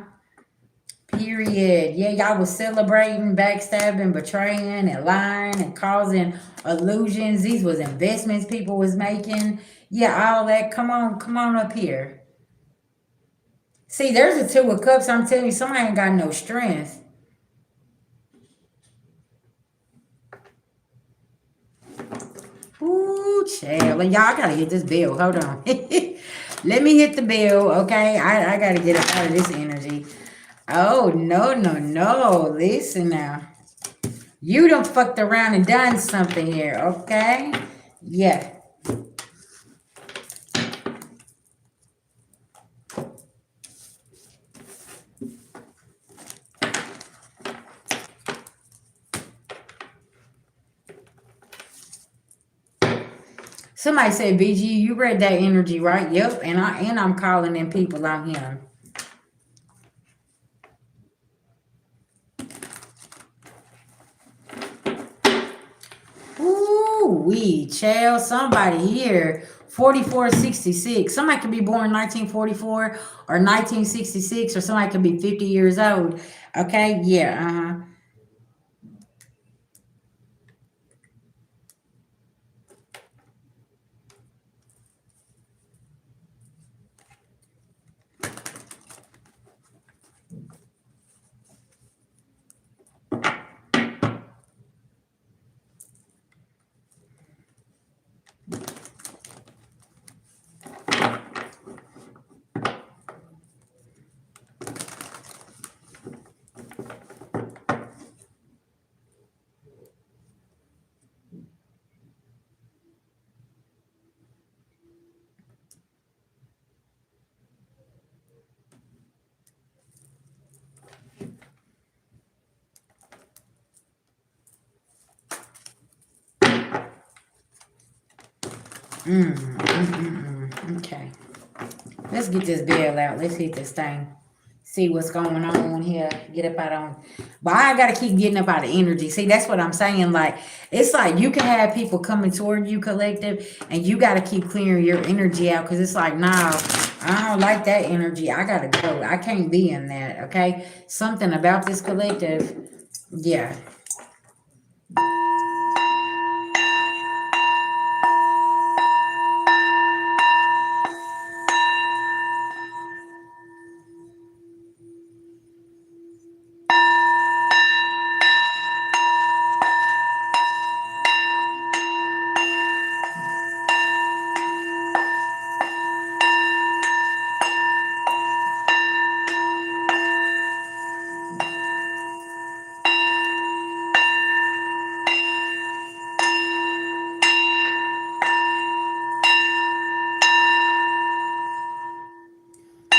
period. Yeah, y'all was celebrating, backstabbing, betraying, and lying, and causing illusions. These was investments people was making. Yeah, all that. Come on up here. See, there's a Two of Cups. I'm telling you, somebody ain't got no strength. Ooh, child. And y'all, I gotta get this bill. Hold on. Let me hit the bill, okay? I gotta get out of this energy. Oh, no. Listen now. You done fucked around and done something here, okay? Yeah. Somebody said, BG, you read that energy, right? Yep. And I'm calling in people on him. Ooh, child, somebody here. 4466. Somebody could be born 1944 or 1966, or somebody could be 50 years old. Okay, yeah, Okay. Let's get this bill out. Let's hit this thing. See what's going on here. Get up out on. But I gotta keep getting up out of energy. See, that's what I'm saying. Like, it's like you can have people coming toward you, collective, and you gotta keep clearing your energy out, because it's like, nah, I don't like that energy. I gotta go. I can't be in that. Okay. Something about this collective. Yeah.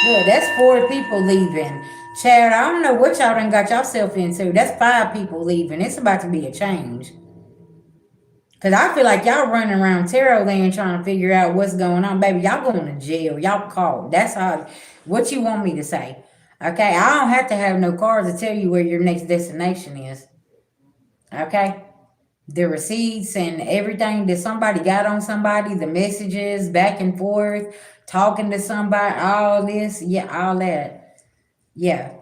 Look, that's 4 people leaving. Chad, I don't know what y'all done got yourself into. That's 5 people leaving. It's about to be a change. Cause I feel like y'all running around tarot land trying to figure out what's going on. Baby, y'all going to jail. Y'all caught. That's how, what you want me to say. Okay, I don't have to have no cards to tell you where your next destination is. Okay? The receipts and everything that somebody got on somebody, the messages back and forth, talking to somebody, all this, yeah, all that. Yeah.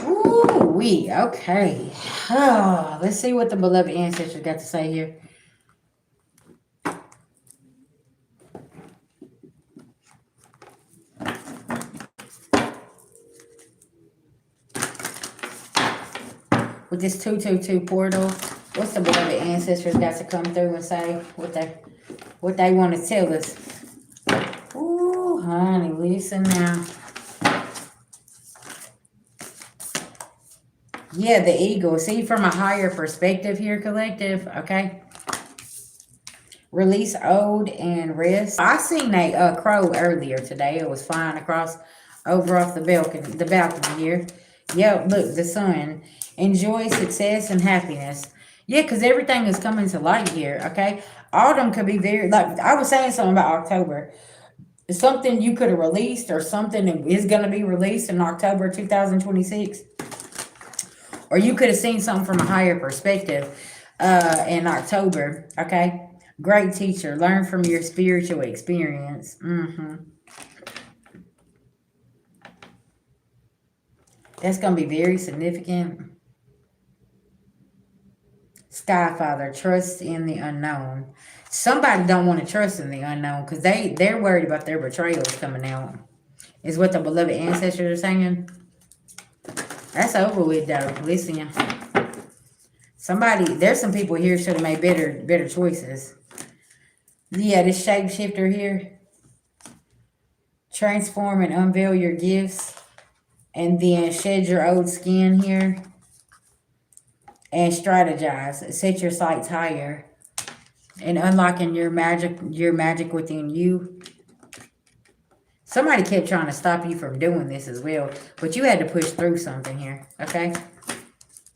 Ooh, okay. Oh, let's see what the beloved ancestors got to say here. With this 222 portal, what's the beloved ancestors got to come through and say what they want to tell us? Ooh, honey, listen now. Yeah, the eagle. See, from a higher perspective here, collective, okay? Release old and rest. I seen a crow earlier today. It was flying across over off the balcony here. Yep, look, the sun. Enjoy success and happiness. Yeah, because everything is coming to light here, okay? Autumn could be very, like, I was saying something about October. Something you could have released or something that is going to be released in October 2026. Or you could have seen something from a higher perspective in October, okay? Great teacher. Learn from your spiritual experience. That's going to be very significant. Sky Father, trust in the unknown. Somebody don't want to trust in the unknown because they're worried about their betrayals coming out. Is what the beloved ancestors are saying. That's over with though. Listen. There's some people here should have made better choices. Yeah, this shapeshifter here. Transform and unveil your gifts. And then shed your old skin here. And strategize. Set your sights higher. And unlocking your magic within you. Somebody kept trying to stop you from doing this as well. But you had to push through something here. Okay?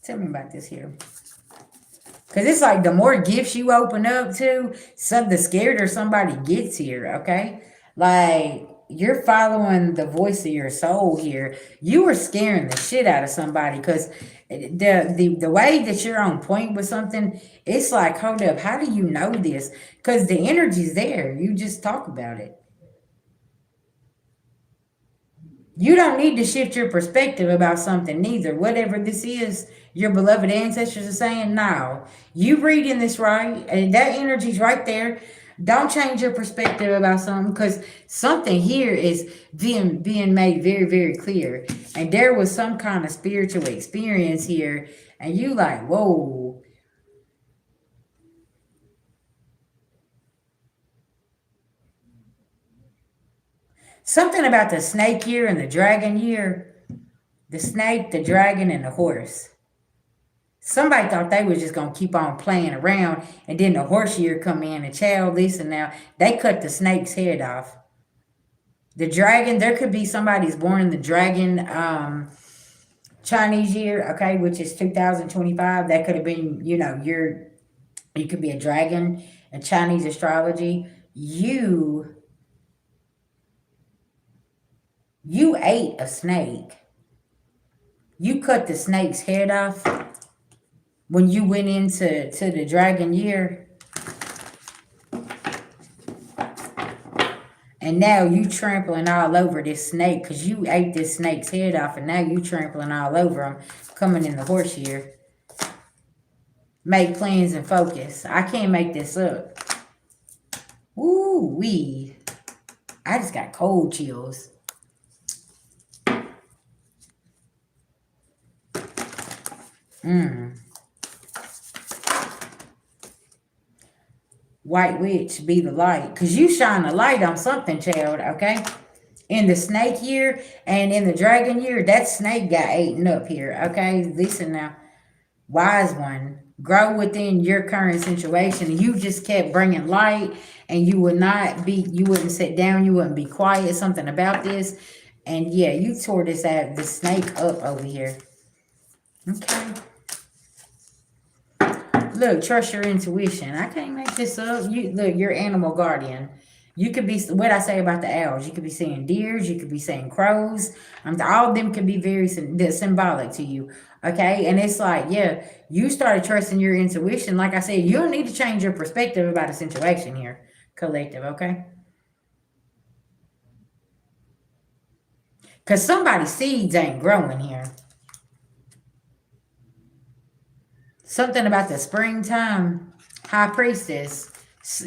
Tell me about this here. Because it's like the more gifts you open up to, the scareder somebody gets here, okay? Like, you're following the voice of your soul here. You are scaring the shit out of somebody because the way that you're on point with something, it's like, hold up, how do you know this? Because the energy's there. You just talk about it. You don't need to shift your perspective about something neither. Whatever this is, your beloved ancestors are saying, no, you reading this right, and that energy's right there. Don't change your perspective about something because something here is being made very, very clear. And there was some kind of spiritual experience here, and you like, whoa. Something about the snake year and the dragon year. The snake, the dragon, and the horse. Somebody thought they was just going to keep on playing around, and then the horse year come in and child this and now. They cut the snake's head off. The dragon, there could be somebody's born in the dragon Chinese year, okay, which is 2025. That could have been, you could be a dragon in Chinese astrology. You ate a snake. You cut the snake's head off when you went into the dragon year. And now you trampling all over this snake because you ate this snake's head off and now you trampling all over him coming in the horse year. Make plans and focus. I can't make this up. Woo-wee. I just got cold chills. Mm. White witch, be the light. Because you shine a light on something, child, okay? In the snake year and in the dragon year, that snake got eaten up here, okay? Listen now. Wise one. Grow within your current situation. You just kept bringing light and you wouldn't sit down, you wouldn't be quiet, something about this. And yeah, you tore the snake up over here. Okay. Look, trust your intuition. I can't make this up. You look, your animal guardian. You could be what I say about the owls. You could be seeing deers. You could be seeing crows. All of them could be very symbolic to you. Okay, and it's like, yeah, you started trusting your intuition. Like I said, you don't need to change your perspective about a situation here, collective. Okay, because somebody's seeds ain't growing here. Something about the springtime high priestess.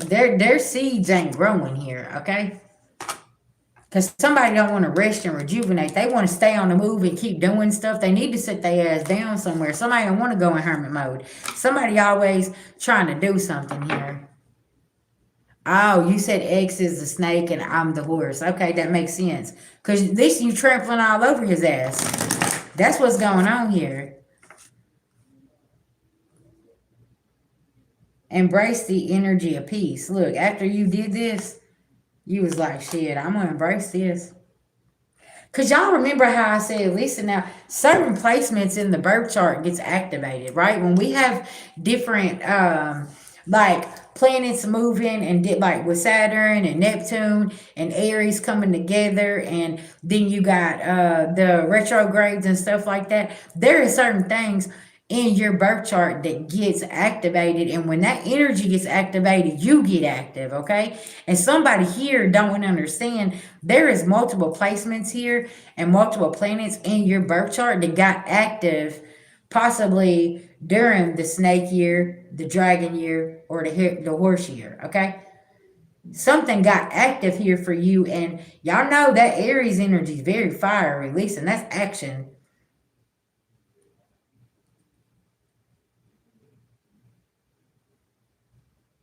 Their seeds ain't growing here, okay? Because somebody don't want to rest and rejuvenate. They want to stay on the move and keep doing stuff. They need to sit their ass down somewhere. Somebody don't want to go in hermit mode. Somebody always trying to do something here. Oh, you said X is the snake and I'm the horse. Okay, that makes sense. Because at least you trampling all over his ass. That's what's going on here. Embrace the energy of peace. Look, after you did this, you was like, shit, I'm going to embrace this. Because y'all remember how I said, listen now, certain placements in the birth chart gets activated, right? When we have different, like planets moving and like with Saturn and Neptune and Aries coming together, and then you got the retrogrades and stuff like that. There are certain things in your birth chart that gets activated, and when that energy gets activated, you get active, okay? And somebody here don't understand there is multiple placements here and multiple planets in your birth chart that got active possibly during the snake year, the dragon year, or the horse year, okay? Something got active here for you, and y'all know that Aries energy is very fiery. Listen, that's action.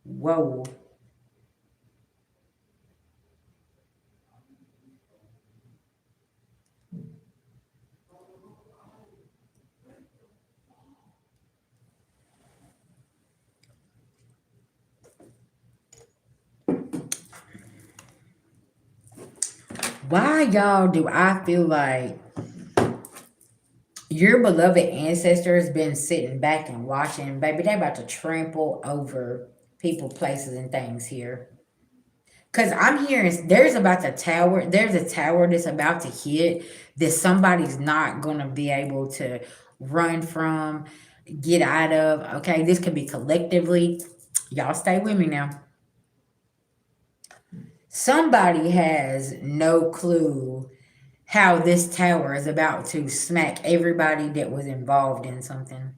Whoa. Why, y'all, do I feel like your beloved ancestor has been sitting back and watching? Baby, they about to trample over people, places, and things here. Because I'm hearing there's a tower that's about to hit that somebody's not going to be able to run from, get out of. Okay, this could be collectively. Y'all stay with me now. Somebody has no clue how this tower is about to smack everybody that was involved in something.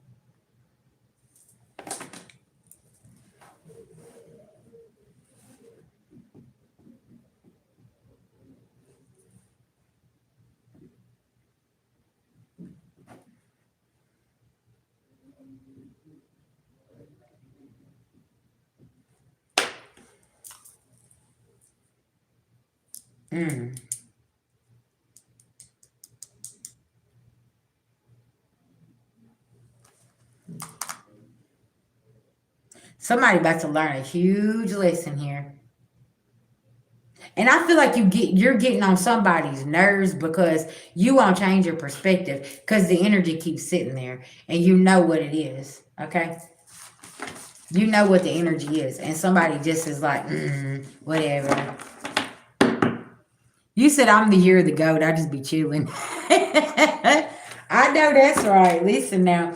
Mm. Somebody about to learn a huge lesson here. And I feel like you're getting on somebody's nerves because you won't change your perspective because the energy keeps sitting there and you know what it is. Okay. You know what the energy is. And somebody just is like, whatever. You said I'm the year of the goat. I just be chilling. I know that's right. Listen now.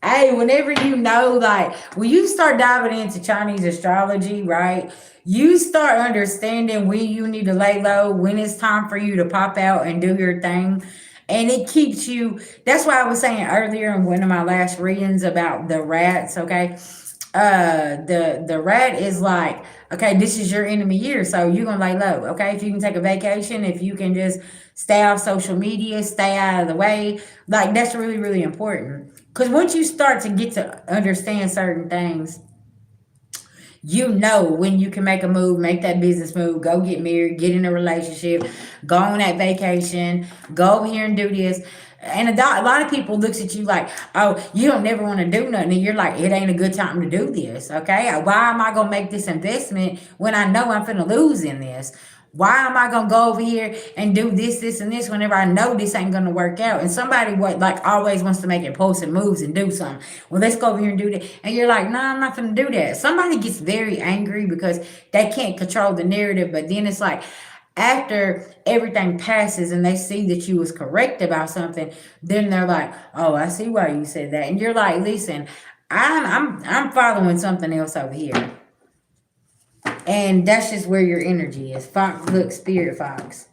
Hey, whenever you know, like when you start diving into Chinese astrology, right? You start understanding when you need to lay low, when it's time for you to pop out and do your thing. And it keeps you, that's why I was saying earlier in one of my last readings about the rats, okay? The rat is like, okay, this is your enemy year, so you're gonna lay low. Okay, if you can take a vacation, if you can just stay off social media, stay out of the way, like that's really really important. Because once you start to get to understand certain things, you know when you can make a move, make that business move, go get married, get in a relationship, go on that vacation, go over here and do this. And a lot of people looks at you like, oh, you don't never want to do nothing. And you're like, it ain't a good time to do this. Okay. Why am I going to make this investment when I know I'm finna lose in this? Why am I gonna go over here and do this, and this whenever I know this ain't gonna work out? And somebody what like always wants to make impulsive moves and do something. Well, let's go over here and do that. And you're like, no, I'm not gonna do that. Somebody gets very angry because they can't control the narrative, but then it's like after everything passes and they see that you was correct about something, then they're like, oh, I see why you said that. And you're like, listen, I'm following something else over here. And that's just where your energy is. Fox, look, Spirit Fox.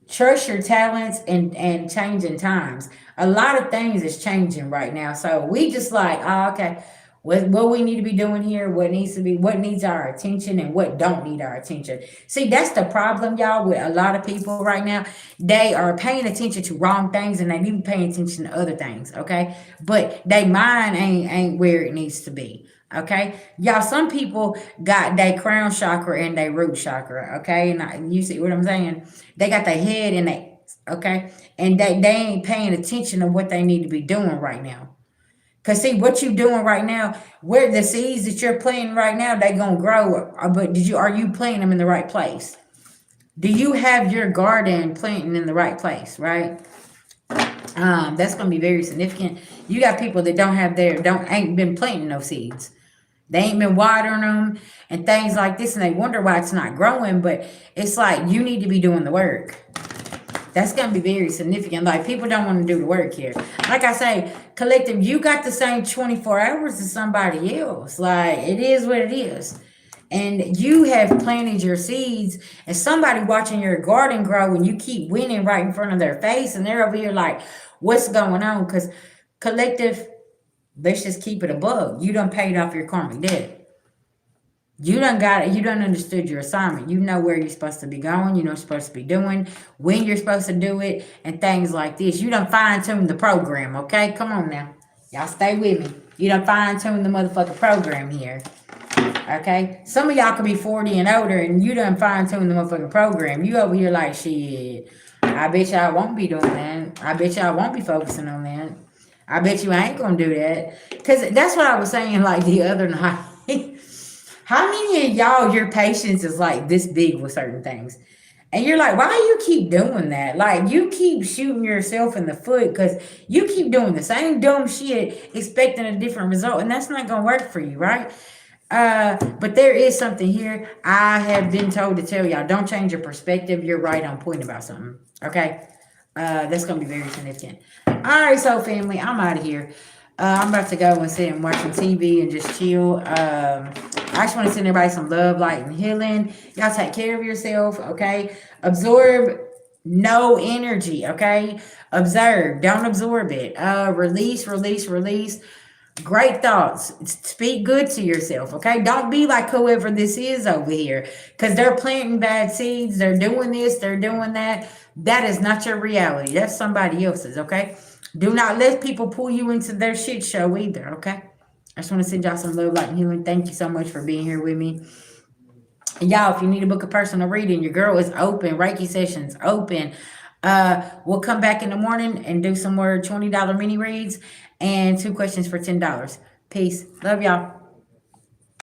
Trust your talents and changing times. A lot of things is changing right now. So we just like, oh, okay, what we need to be doing here, what needs to be, what needs our attention and what don't need our attention. See, that's the problem, y'all, with a lot of people right now. They are paying attention to wrong things and they need to be paying attention to other things, okay? But they mind ain't where it needs to be. Okay, y'all. Some people got their crown chakra and their root chakra. Okay, and you see what I'm saying? They got their head and they okay, and they ain't paying attention to what they need to be doing right now. Cause see what you doing right now, where the seeds that you're planting right now, they gonna grow. But are you planting them in the right place? Do you have your garden planting in the right place? Right. That's gonna be very significant. You got people that ain't been planting no seeds. They ain't been watering them and things like this, and they wonder why it's not growing. But it's like you need to be doing the work. That's going to be very significant. Like people don't want to do the work here. Like I say, collective, you got the same 24 hours as somebody else. Like it is what it is. And you have planted your seeds and somebody watching your garden grow and you keep winning right in front of their face. And they're over here like, what's going on? Because collective, let's just keep it above. You done paid off your karmic debt. You done got it. You done understood your assignment. You know where you're supposed to be going. You know what you're supposed to be doing, when you're supposed to do it, and things like this. You done fine-tuned the program, okay? Come on now. Y'all stay with me. You done fine-tuned the motherfucking program here. Okay? Some of y'all could be 40 and older, and you done fine-tuned the motherfucking program. You over here like, shit, I bet y'all won't be doing that. I bet y'all won't be focusing on that. I bet you ain't gonna do that. Because that's what I was saying like the other night. How many of y'all, your patience is like this big with certain things? And you're like, why do you keep doing that? Like you keep shooting yourself in the foot because you keep doing the same dumb shit expecting a different result. And that's not gonna work for you, right? But there is something here. I have been told to tell y'all, don't change your perspective. You're right on point about something. Okay. That's gonna be very significant. All right, so family, I'm out of here. I'm about to go and sit and watch some TV and just chill. I just want to send everybody some love, light, and healing. Y'all take care of yourself, okay? Absorb no energy, okay? Observe, don't absorb it. Release, release, release. Great thoughts. Speak good to yourself, okay? Don't be like whoever this is over here because they're planting bad seeds. They're doing this, they're doing that. That is not your reality. That's somebody else's, okay? Do not let people pull you into their shit show either, okay? I just want to send y'all some love, light, and healing. Thank you so much for being here with me. And y'all, if you need to book a personal reading, your girl is open. Reiki sessions open. We'll come back in the morning and do some more $20 mini reads and 2 questions for $10. Peace. Love y'all.